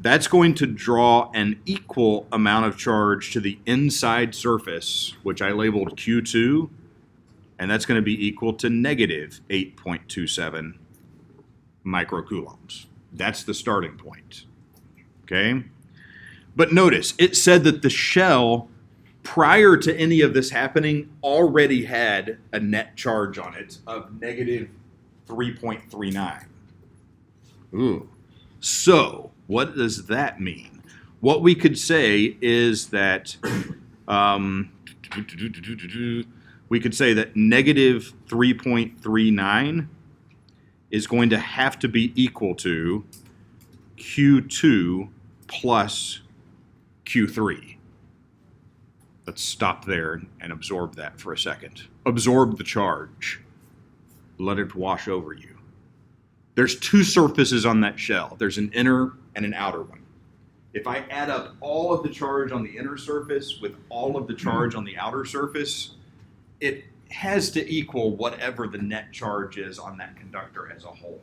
That's going to draw an equal amount of charge to the inside surface, which I labeled Q2, and that's going to be equal to negative 8.27 microcoulombs. That's the starting point. Okay? But notice, it said that the shell, prior to any of this happening, already had a net charge on it of negative 3.39. Ooh. So, what does that mean? What we could say is that we could say that negative 3.39 is going to have to be equal to Q2 plus Q3. Let's stop there and absorb that for a second. Absorb the charge. Let it wash over you. There's two surfaces on that shell. There's an inner and an outer one. If I add up all of the charge on the inner surface with all of the charge on the outer surface, it has to equal whatever the net charge is on that conductor as a whole.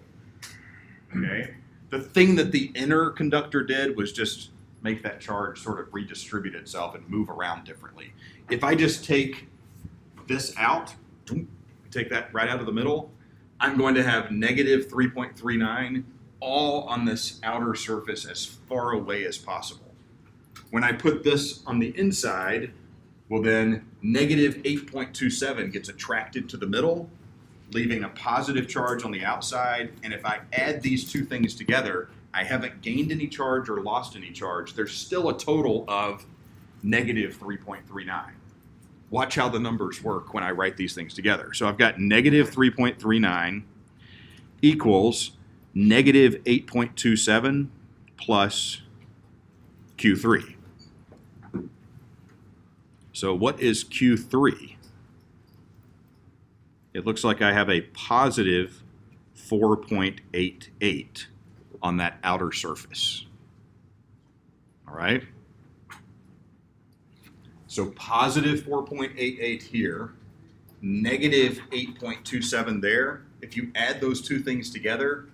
Okay? The thing that the inner conductor did was just make that charge sort of redistribute itself and move around differently. If I just take this out, take that right out of the middle, I'm going to have negative 3.39 all on this outer surface as far away as possible. When I put this on the inside, well then negative 8.27 gets attracted to the middle, leaving a positive charge on the outside, and if I add these two things together, I haven't gained any charge or lost any charge. There's still a total of negative 3.39. Watch how the numbers work when I write these things together. So I've got negative 3.39 equals negative 8.27 plus Q3. So what is Q3? It looks like I have a positive 4.88 on that outer surface. All right? So positive 4.88 here, negative 8.27 there. If you add those two things together,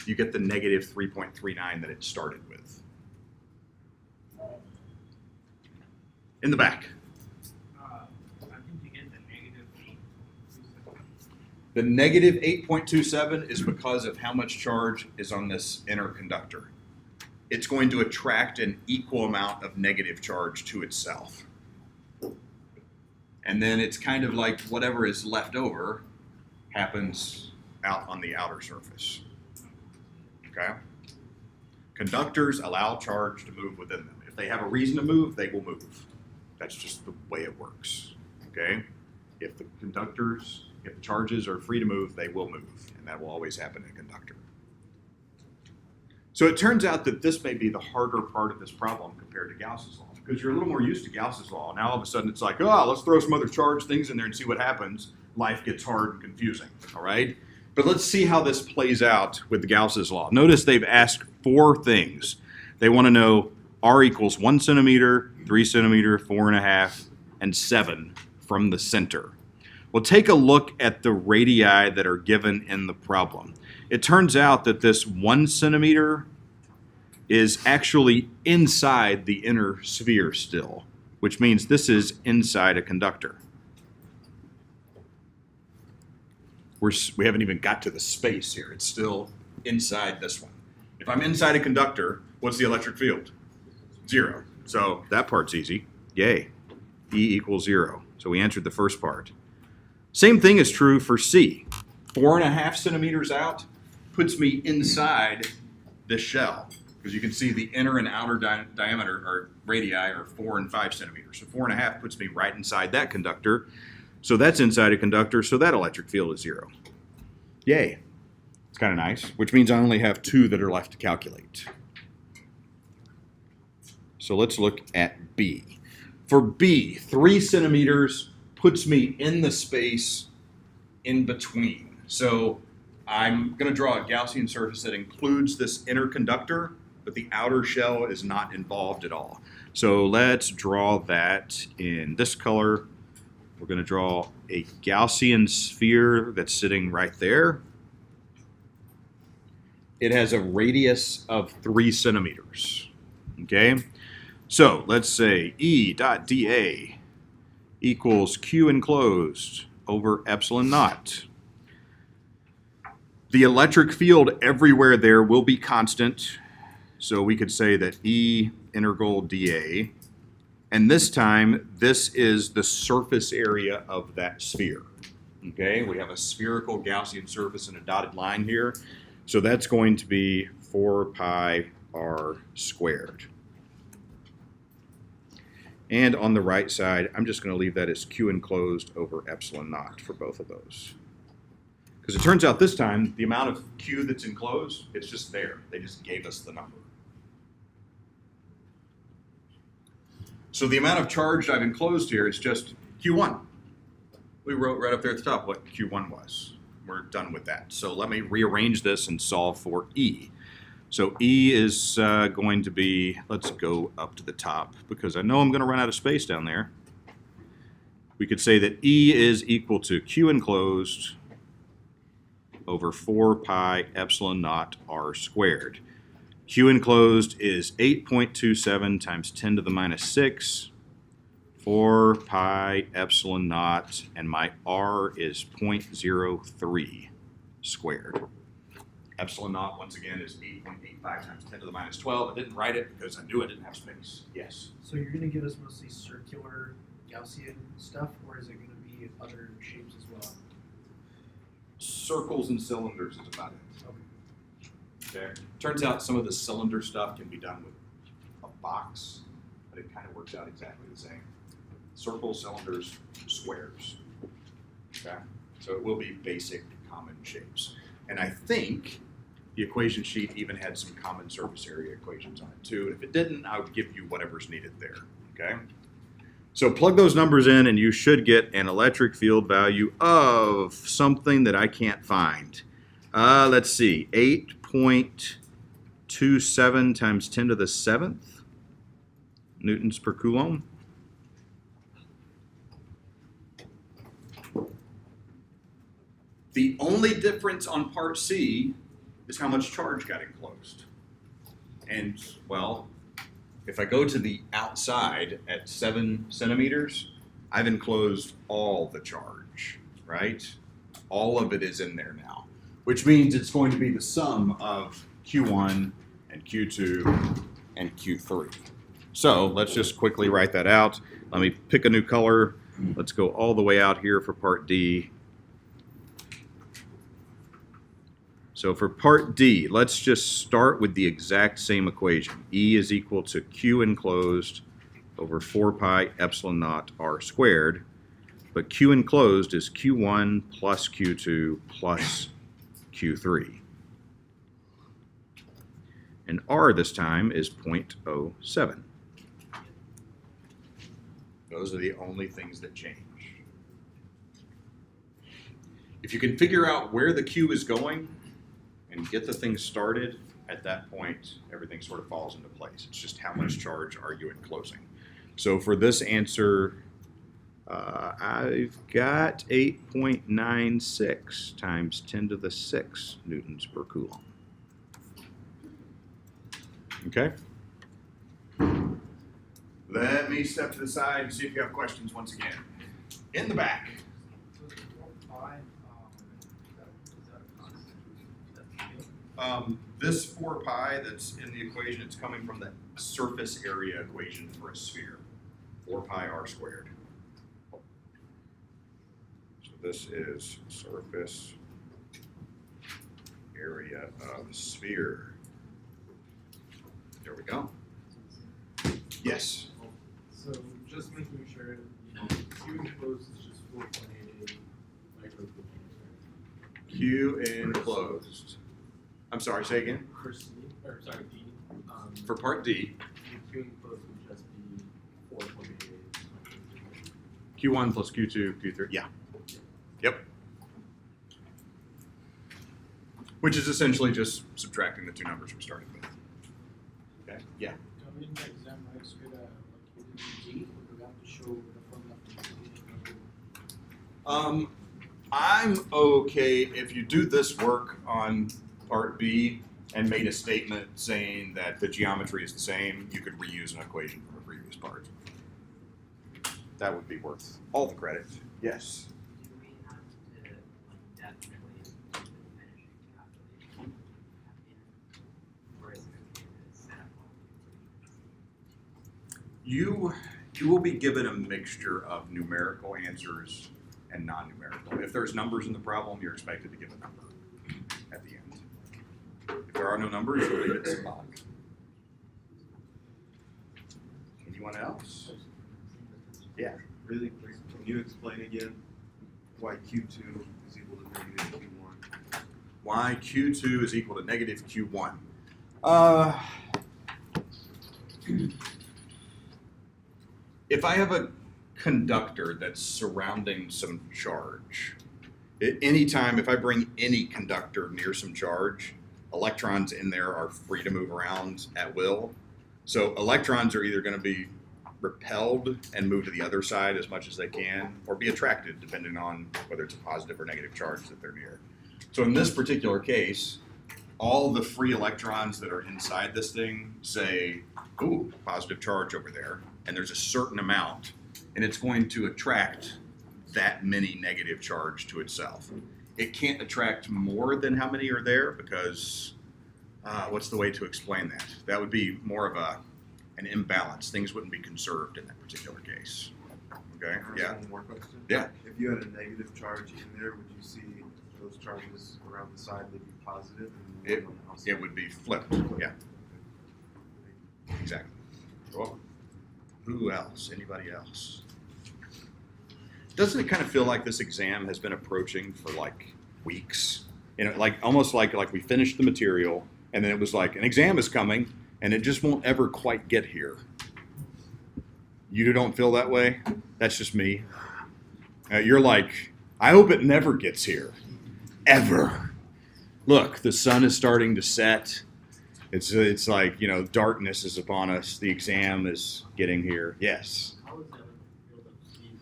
you get the negative 3.39 that it started with. In the back. I think you get the negative 8.27. The negative 8.27 is because of how much charge is on this inner conductor. It's going to attract an equal amount of negative charge to itself. And then it's kind of like whatever is left over happens out on the outer surface. Okay? Conductors allow charge to move within them. If they have a reason to move, they will move. That's just the way it works. Okay? If the charges are free to move, they will move. And that will always happen in a conductor. So it turns out that this may be the harder part of this problem compared to Gauss's law, because you're a little more used to Gauss's law. Now all of a sudden it's like, oh, let's throw some other charged things in there and see what happens. Life gets hard and confusing, all right? But let's see how this plays out with the Gauss's law. Notice they've asked 4 things. They want to know R equals 1 centimeter, 3 centimeter, 4.5, and 7 from the center. Well, take a look at the radii that are given in the problem. It turns out that this 1 centimeter is actually inside the inner sphere still, which means this is inside a conductor. We haven't even got to the space here. It's still inside this one. If I'm inside a conductor, what's the electric field? 0. So that part's easy. Yay. E equals 0. So we answered the first part. Same thing is true for C. 4.5 centimeters out puts me inside this shell, because you can see the inner and outer diameter or radii are 4 and 5 centimeters. So 4.5 puts me right inside that conductor. So that's inside a conductor, so that electric field is 0. Yay. It's kind of nice, which means I only have 2 that are left to calculate. So let's look at B. For B, 3 centimeters puts me in the space in between. So I'm going to draw a Gaussian surface that includes this inner conductor, but the outer shell is not involved at all. So let's draw that in this color. We're going to draw a Gaussian sphere that's sitting right there. It has a radius of 3 centimeters. Okay? So let's say E dot dA equals Q enclosed over epsilon naught. The electric field everywhere there will be constant. So we could say that E integral dA. And this time, this is the surface area of that sphere. Okay, we have a spherical Gaussian surface and a dotted line here. So that's going to be 4 pi r squared. And on the right side, I'm just going to leave that as Q enclosed over epsilon naught for both of those. Because it turns out this time, the amount of Q that's enclosed, it's just there. They just gave us the number. So the amount of charge I've enclosed here is just Q1. We wrote right up there at the top what Q1 was. We're done with that. So let me rearrange this and solve for E. So E is going to be, let's go up to the top because I know I'm going to run out of space down there. We could say that E is equal to Q enclosed over 4 pi epsilon naught r squared. Q enclosed is 8.27 times 10 to the minus 6, 4 pi epsilon naught, and my r is 0.03 squared. Epsilon naught, once again, is 8.85 times 10 to the minus 12. I didn't write it because I knew I didn't have space. Yes? So you're gonna give us mostly circular Gaussian stuff, or is it gonna be other shapes as well? Circles and cylinders is about it. Okay. Turns out some of the cylinder stuff can be done with a box, but it kind of works out exactly the same. Circles, cylinders, squares. Okay? So it will be basic common shapes. And I think the equation sheet even had some common surface area equations on it too. And if it didn't, I would give you whatever's needed there. Okay? So plug those numbers in and you should get an electric field value of something that I can't find. Let's see, 8.27 times 10 to the 7th newtons per coulomb. The only difference on part C is how much charge got enclosed. And, well, If I go to the outside at 7 centimeters, I've enclosed all the charge, right? All of it is in there now, which means it's going to be the sum of Q1 and Q2 and Q3. So let's just quickly write that out. Let me pick a new color. Let's go all the way out here for part D. So for part D, let's just start with the exact same equation. E is equal to Q enclosed over 4 pi epsilon naught r squared. But Q enclosed is Q1 plus Q2 plus Q3. And R this time is 0.07. Those are the only things that change. If you can figure out where the Q is going and get the thing started, at that point, everything sort of falls into place. It's just how much charge are you enclosing. So for this answer, I've got 8.96 times 10 to the 6 newtons per coulomb. Okay? Let me step to the side and see if you have questions once again. In the back. So the 4 pi, is that a constant? That's the field? This 4 pi that's in the equation, it's coming from the surface area equation for a sphere. 4 pi r squared. So this is surface area of sphere. There we go. Yes. So just making sure, Q enclosed is just 4.88 microcoulombs. Q enclosed. I'm sorry, say again. For C, or sorry, D. For part D, Q enclosed would just be 4.88 microcoulombs. Q1 plus Q2, Q3, yeah. Yep. Which is essentially just subtracting the two numbers we're starting with. Okay, yeah. So in the exam, right, so like using G, or do we have to show the formula from the beginning? I'm okay if you do this work on part B and made a statement saying that the geometry is the same, you could reuse an equation from a previous part. That would be worth all the credit. Yes. Do we have to definitely include the finishing calculation or is it okay to set up all You will be given a mixture of numerical answers and non-numerical. If there's numbers in the problem, you're expected to give a number at the end. If there are no numbers, you'll leave it symbolic. Anyone else? Yeah. Really quick, can you explain again why Q2 is equal to negative Q1? Why Q2 is equal to negative Q1. If I have a conductor that's surrounding some charge, anytime if I bring any conductor near some charge, electrons in there are free to move around at will. So electrons are either going to be repelled and move to the other side as much as they can, or be attracted depending on whether it's a positive or negative charge that they're near. So in this particular case, all the free electrons that are inside this thing say, ooh, positive charge over there, and there's a certain amount, and it's going to attract that many negative charge to itself. It can't attract more than how many are there because, what's the way to explain that? That would be more of an imbalance. Things wouldn't be conserved in that particular case. Okay, yeah. One more question. Yeah. If you had a negative charge in there, would you see those charges around the side would be positive and the one on the outside? It would be flipped, yeah. Exactly. You're welcome. Who else? Anybody else? Doesn't it kind of feel like this exam has been approaching for like weeks? You know, like almost like we finished the material and then it was like an exam is coming and it just won't ever quite get here. You don't feel that way? That's just me. You're like, I hope it never gets here. Ever. Look, the sun is starting to set. It's like, you know, darkness is upon us. The exam is getting here. Yes. How is the field of C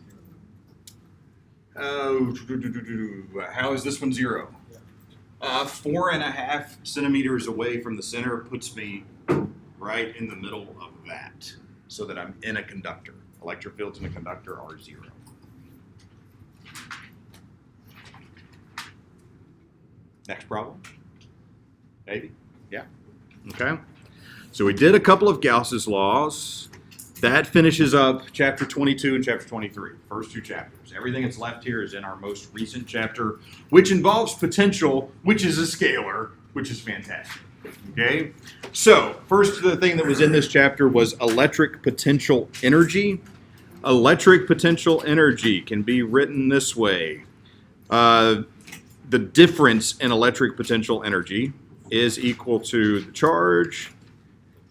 zero? How is this one zero? Yeah. 4.5 centimeters away from the center puts me right in the middle of that. so that I'm in a conductor. Electric fields in a conductor are 0. Next problem? Maybe? Yeah? Okay. So we did a couple of Gauss's laws. That finishes up chapter 22 and chapter 23, first 2 chapters. Everything that's left here is in our most recent chapter, which involves potential, which is a scalar, which is fantastic. Okay? So, first the thing that was in this chapter was electric potential energy. Electric potential energy can be written this way. The difference in electric potential energy is equal to the charge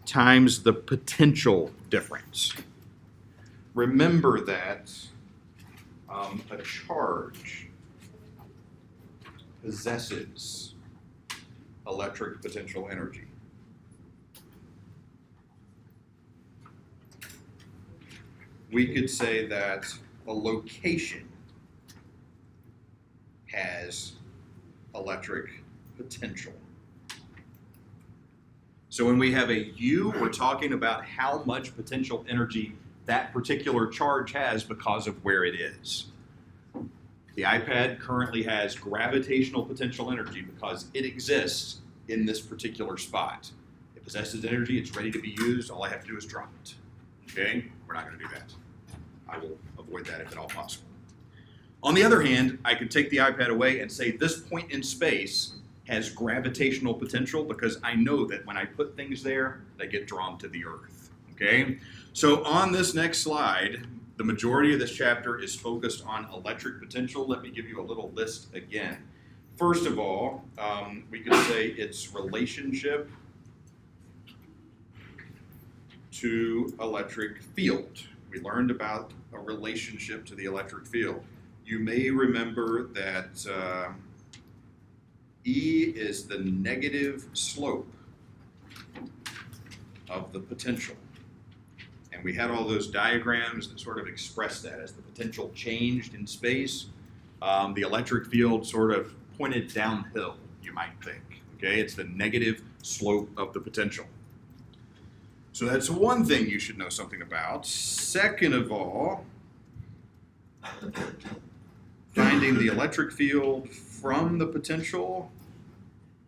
times the potential difference. Remember that a charge possesses electric potential energy. We could say that a location has electric potential. So when we have a U, we're talking about how much potential energy that particular charge has because of where it is. The iPad currently has gravitational potential energy because it exists in this particular spot. It possesses energy, it's ready to be used, all I have to do is drop it. Okay? We're not going to do that. I will avoid that if at all possible. On the other hand, I could take the iPad away and say this point in space has gravitational potential because I know that when I put things there, they get drawn to the earth. Okay? So on this next slide, the majority of this chapter is focused on electric potential. Let me give you a little list again. First of all, we could say its relationship to electric field. We learned about a relationship to the electric field. You may remember that E is the negative slope of the potential. And we had all those diagrams that sort of express that. As the potential changed in space, the electric field sort of pointed downhill, you might think. Okay, it's the negative slope of the potential. So that's one thing you should know something about. Second of all, finding the electric field from the potential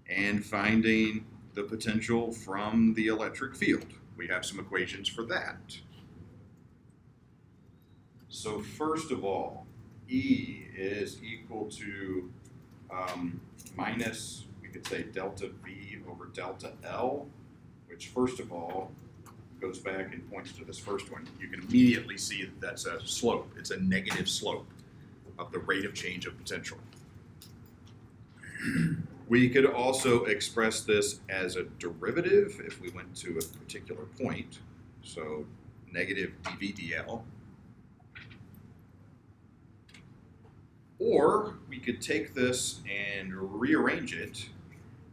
and finding the potential from the electric field. We have some equations for that. So first of all, E is equal to minus, we could say delta V over delta L, which first of all goes back and points to this first one. You can immediately see that that's a slope. It's a negative slope of the rate of change of potential. We could also express this as a derivative if we went to a particular point. So negative dV dL. Or we could take this and rearrange it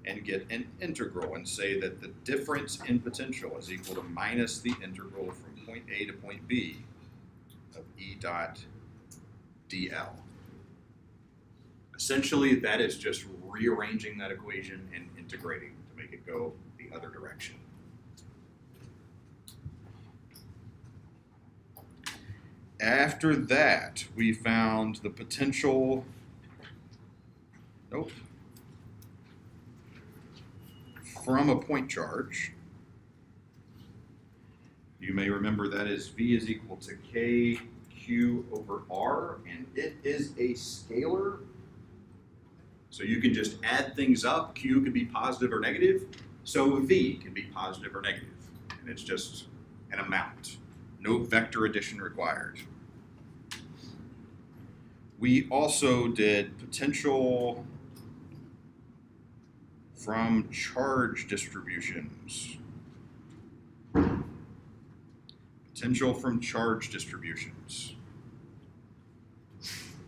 and get an integral and say that the difference in potential is equal to minus the integral from point A to point B of E dot dL. Essentially, that is just rearranging that equation and integrating to make it go the other direction. After that, we found the potential, from a point charge. You may remember that is V is equal to KQ over R, and it is a scalar. So you can just add things up. Q can be positive or negative, so V can be positive or negative. And it's just an amount. No vector addition required. We also did potential from charge distributions. Potential from charge distributions.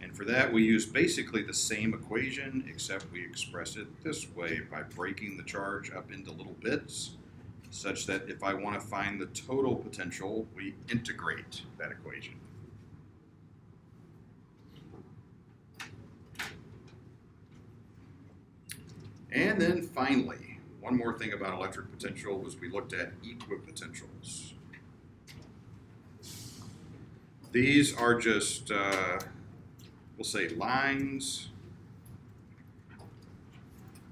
And for that, we use basically the same equation, except we express it this way by breaking the charge up into little bits, such that if I want to find the total potential, we integrate that equation. And then finally, one more thing about electric potential was we looked at equipotentials. These are just, we'll say lines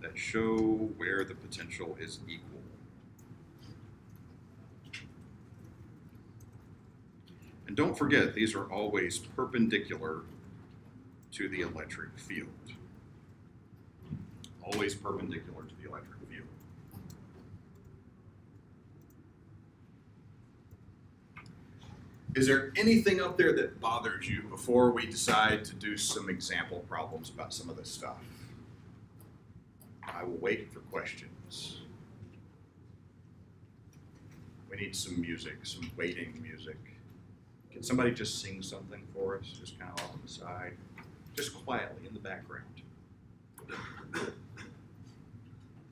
that show where the potential is equal. And don't forget, these are always perpendicular to the electric field. Always perpendicular to the electric field. Is there anything up there that bothers you before we decide to do some example problems about some of this stuff? I will wait for questions. We need some music, some waiting music. Can somebody just sing something for us, just kind of off on the side, just quietly in the background?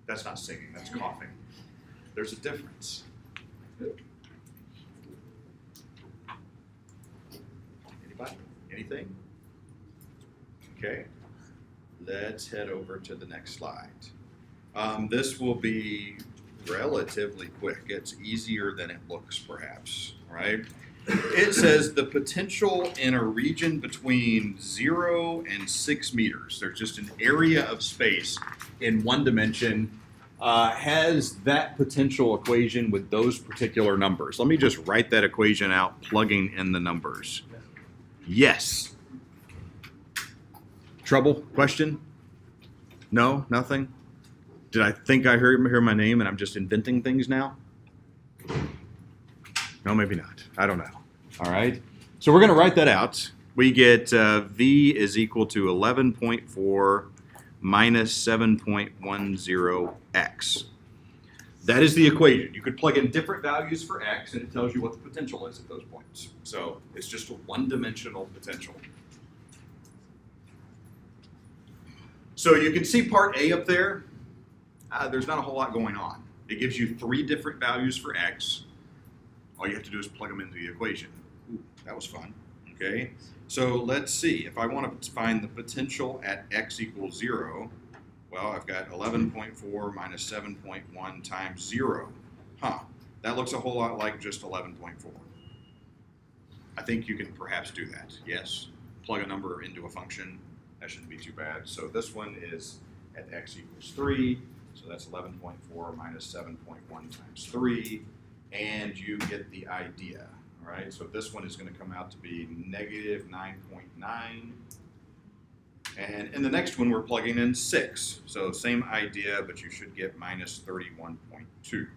That's not singing, that's coughing. There's a difference. Anybody? Anything? Okay. Let's head over to the next slide. This will be relatively quick. It's easier than it looks, perhaps, right? It says the potential in a region between 0 and 6 meters, there's just an area of space in one dimension, has that potential equation with those particular numbers. Let me just write that equation out, plugging in the numbers. Yes. Trouble? Question? No? Nothing? Did I think I hear my name and I'm just inventing things now? No, maybe not. I don't know. All right. So we're going to write that out. We get V is equal to 11.4 minus 7.10x. That is the equation. You could plug in different values for x and it tells you what the potential is at those points. So it's just a one-dimensional potential. So you can see part A up there. There's not a whole lot going on. It gives you 3 different values for x. All you have to do is plug them into the equation. Ooh, that was fun. Okay. So let's see. If I want to find the potential at x equals 0, well, I've got 11.4 minus 7.1 times 0. That looks a whole lot like just 11.4. I think you can perhaps do that. Yes. Plug a number into a function. That shouldn't be too bad. So this one is at x equals 3. So that's 11.4 minus 7.1 times 3. And you get the idea. All right. So this one is going to come out to be negative 9.9. And in the next one, we're plugging in 6. So same idea, but you should get minus 31.2.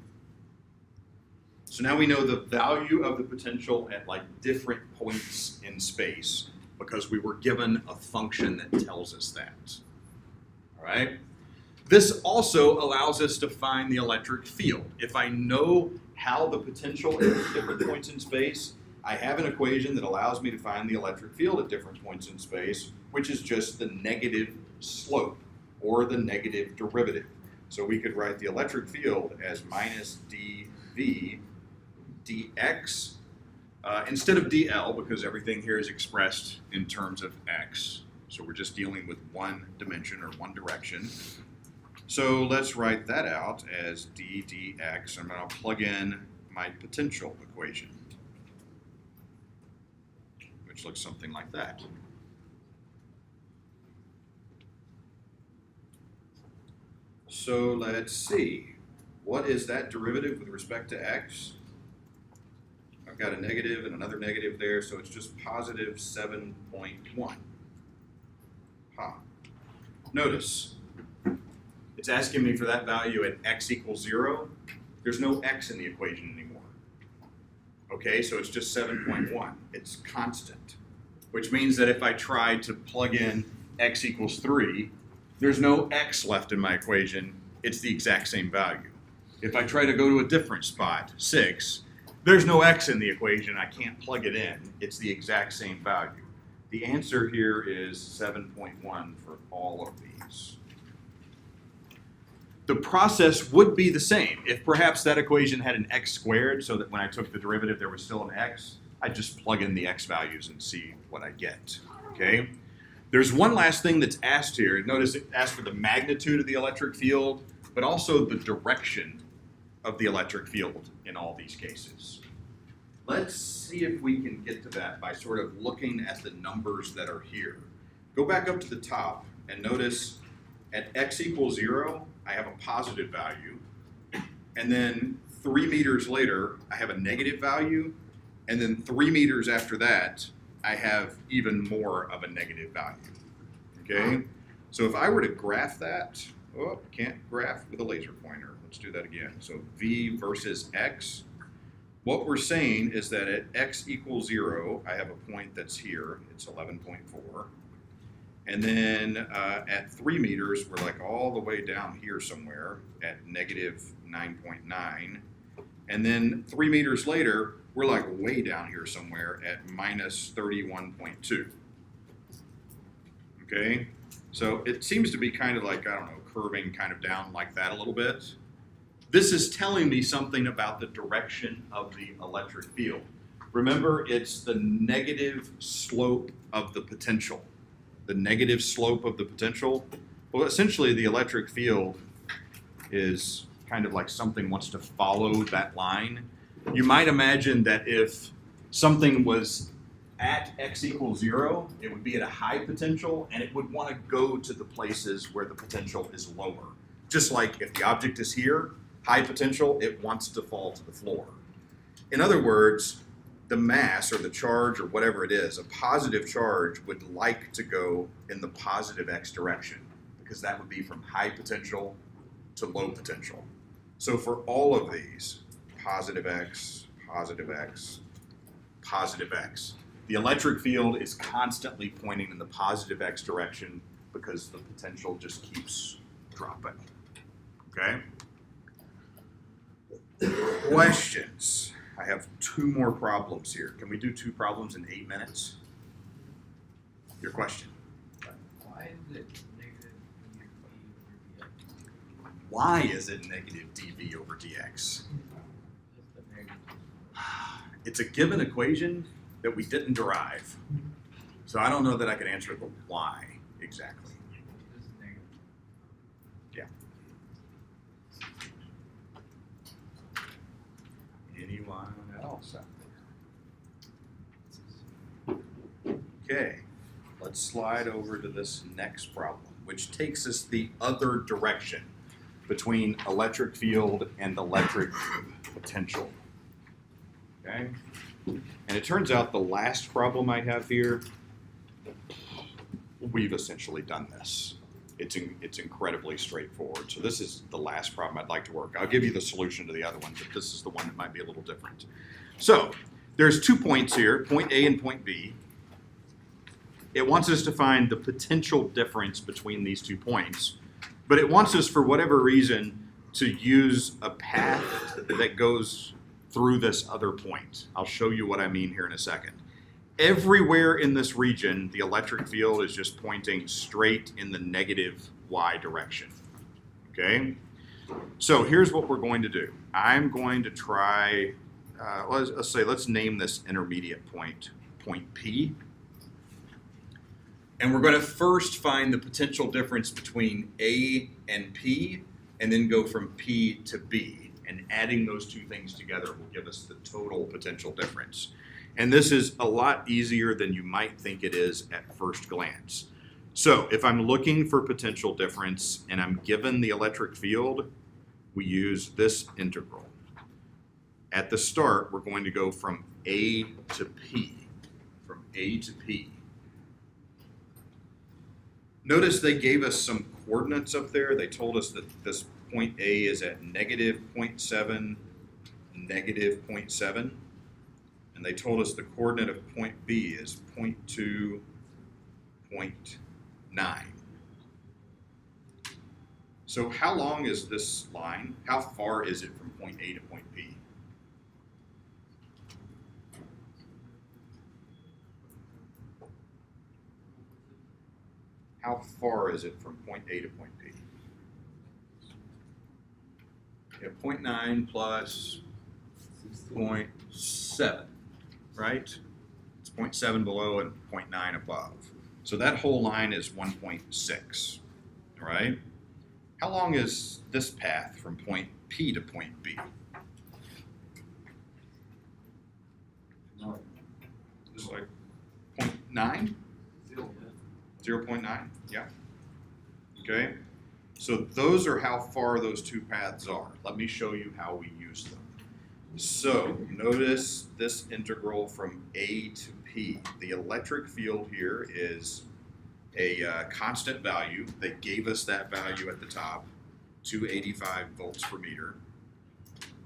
So now we know the value of the potential at like different points in space because we were given a function that tells us that. All right. This also allows us to find the electric field. If I know how the potential is at different points in space, I have an equation that allows me to find the electric field at different points in space, which is just the negative slope or the negative derivative. So we could write the electric field as minus dV dx instead of dl because everything here is expressed in terms of x. So we're just dealing with one dimension or one direction. So let's write that out as d dx. I'm going to plug in my potential equation, which looks something like that. So let's see. What is that derivative with respect to x? I've got a negative and another negative there, so it's just positive 7.1. Notice, it's asking me for that value at x equals 0. There's no x in the equation anymore. Okay, so it's just 7.1. It's constant, which means that if I try to plug in x equals 3, there's no x left in my equation. It's the exact same value. If I try to go to a different spot, 6, there's no x in the equation. I can't plug it in. It's the exact same value. The answer here is 7.1 for all of these. The process would be the same. If perhaps that equation had an x squared, so that when I took the derivative there was still an x, I'd just plug in the x values and see what I get, okay? There's one last thing that's asked here. Notice it asks for the magnitude of the electric field, but also the direction of the electric field in all these cases. Let's see if we can get to that by sort of looking at the numbers that are here. Go back up to the top and notice at x equals 0, I have a positive value. And then 3 meters later, I have a negative value. And then 3 meters after that, I have even more of a negative value. Okay? So if I were to graph that, oh, can't graph with a laser pointer. Let's do that again. So v versus x. What we're saying is that at x equals 0, I have a point that's here. It's 11.4. And then at 3 meters, we're like all the way down here somewhere at negative 9.9. And then 3 meters later, we're like way down here somewhere at minus 31.2. Okay? So it seems to be kind of like, I don't know, curving kind of down like that a little bit. This is telling me something about the direction of the electric field. Remember, it's the negative slope of the potential. The negative slope of the potential. Well, essentially, the electric field is kind of like something wants to follow that line. You might imagine that if something was at x equals 0, it would be at a high potential, and it would want to go to the places where the potential is lower. Just like if the object is here, high potential, it wants to fall to the floor. In other words, the mass or the charge or whatever it is, a positive charge would like to go in the positive x direction because that would be from high potential to low potential. So for all of these, positive x, positive x, positive x, the electric field is constantly pointing in the positive x direction because the potential just keeps dropping. Okay? Questions? I have 2 more problems here. Can we do 2 problems in 8 minutes? Your question. Why is it negative dv over dx? Why is it negative dv over dx? Just the negative. It's a given equation that we didn't derive. So I don't know that I can answer the why exactly. This is negative. Anyone else out there? Okay, let's slide over to this next problem, which takes us the other direction between electric field and electric potential. Okay, and it turns out the last problem I have here, we've essentially done this. It's incredibly straightforward. So this is the last problem I'd like to work. I'll give you the solution to the other one, but this is the one that might be a little different. So there's 2 points here, point A and point B. It wants us to find the potential difference between these 2 points, but it wants us, for whatever reason, to use a path that goes through this other point. I'll show you what I mean here in a second. Everywhere in this region, the electric field is just pointing straight in the negative y direction. Okay? So here's what we're going to do. I'm going to try, let's name this intermediate point, point P. And we're going to first find the potential difference between A and P, and then go from P to B. And adding those 2 things together will give us the total potential difference. And this is a lot easier than you might think it is at first glance. So if I'm looking for potential difference and I'm given the electric field, we use this integral. At the start, we're going to go from A to P. From A to P. Notice they gave us some coordinates up there. They told us that this point A is at negative 0.7, negative 0.7. And they told us the coordinate of point B is 0.2, 0.9. So how long is this line? How far is it from point A to point B? How far is it from point A to point B? You have 0.9 plus 0.7. Right? It's 0.7 below and 0.9 above. So that whole line is 1.6, right? How long is this path from point P to point B? No. This is like 0.9? 0. 0.9, yeah. Okay, so those are how far those two paths are. Let me show you how we use them. So notice this integral from A to P. The electric field here is a constant value. They gave us that value at the top, 285 volts per meter.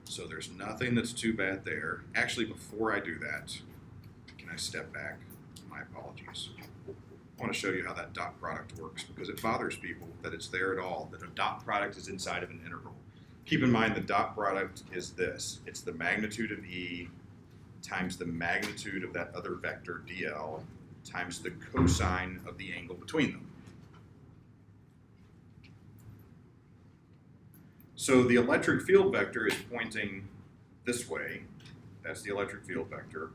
So there's nothing that's too bad there. Actually, before I do that, can I step back? My apologies. I want to show you how that dot product works because it bothers people that it's there at all, that a dot product is inside of an integral. Keep in mind the dot product is this. It's the magnitude of E times the magnitude of that other vector dl times the cosine of the angle between them. So the electric field vector is pointing this way. That's the electric field vector.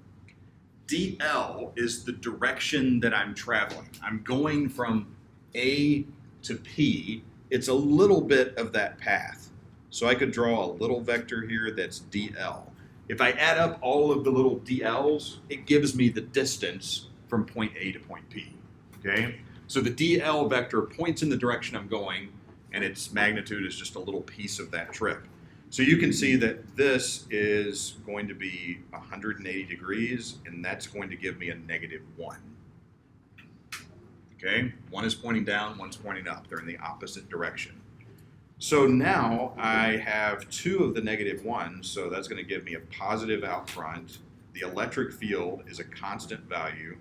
dl is the direction that I'm traveling. I'm going from A to P. It's a little bit of that path. So I could draw a little vector here that's dl. If I add up all of the little dl's, it gives me the distance from point A to point P, okay? So the dl vector points in the direction I'm going, and its magnitude is just a little piece of that trip. So you can see that this is going to be 180 degrees, and that's going to give me a -1. Okay, one is pointing down, one's pointing up. They're in the opposite direction. So now I have two of the -1s, so that's going to give me a positive out front. The electric field is a constant value,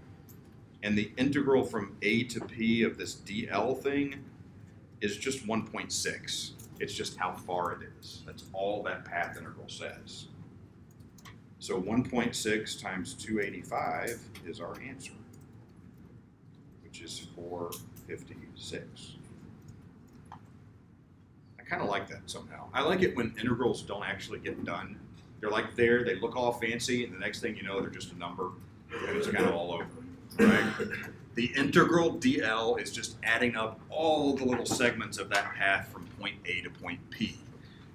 and the integral from A to P of this dl thing is just 1.6. It's just how far it is. That's all that path integral says. So 1.6 times 285 is our answer, which is 456. I kind of like that somehow. I like it when integrals don't actually get done. They're like there, they look all fancy, and the next thing you know, they're just a number, and it's kind of all over, right? The integral dl is just adding up all the little segments of that path from point A to point P.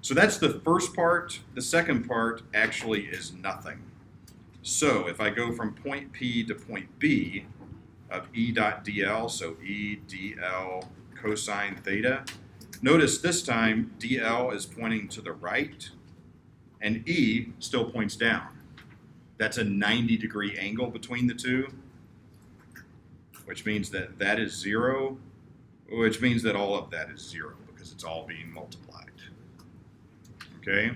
So that's the first part. The second part actually is nothing. So if I go from point P to point B of E dot dl, so E dl cosine theta, notice this time dl is pointing to the right and E still points down. That's a 90-degree angle between the two, which means that that is 0, which means that all of that is 0 because it's all being multiplied. Okay?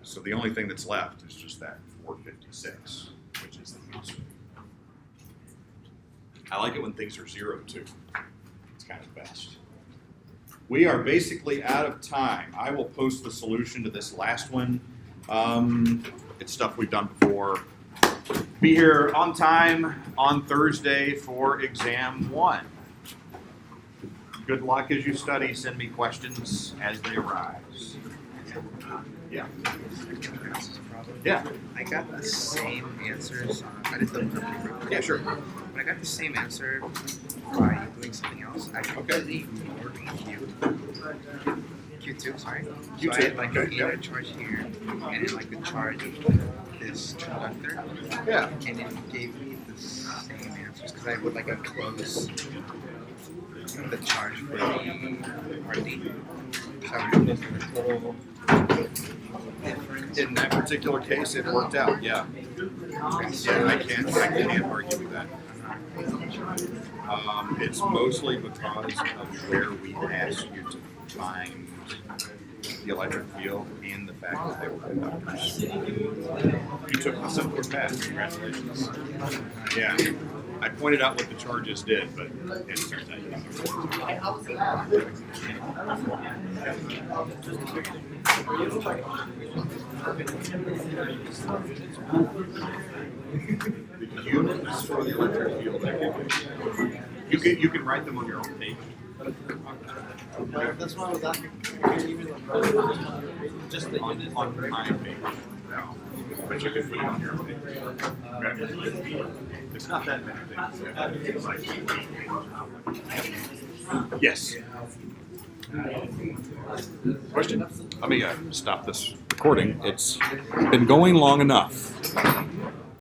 So the only thing that's left is just that 456, which is the answer. I like it when things are 0 too. It's kind of best. We are basically out of time. I will post the solution to this last one. It's stuff we've done before. Be here on time on Thursday for exam 1. Good luck as you study. Send me questions as they arise. Yeah. Yeah. I got the same answers. I did the Yeah, sure. but I got the same answer by doing something else. I completely ignored Q2, sorry. Q2, So I had like an okay, yeah. inner charge here, and then like the charge of this conductor, Yeah. and it gave me the same answers because I would like enclose the charge for the RD. So I would look at the total difference. In that particular case, it worked out. Yeah. Yeah, I can't argue with that. It's mostly because of where we asked you to find the electric field and the fact that they were conductors. You took the simpler path. Congratulations. Yeah. I pointed out what the charges did, but it turns out you the units for the electric field. You can write them on your own page. That's why I was asking. Just the unit on my page. No, but you can put it on your own page. Okay. It's not that many things. It's like yes. Question? Let me stop this recording. It's been going long enough.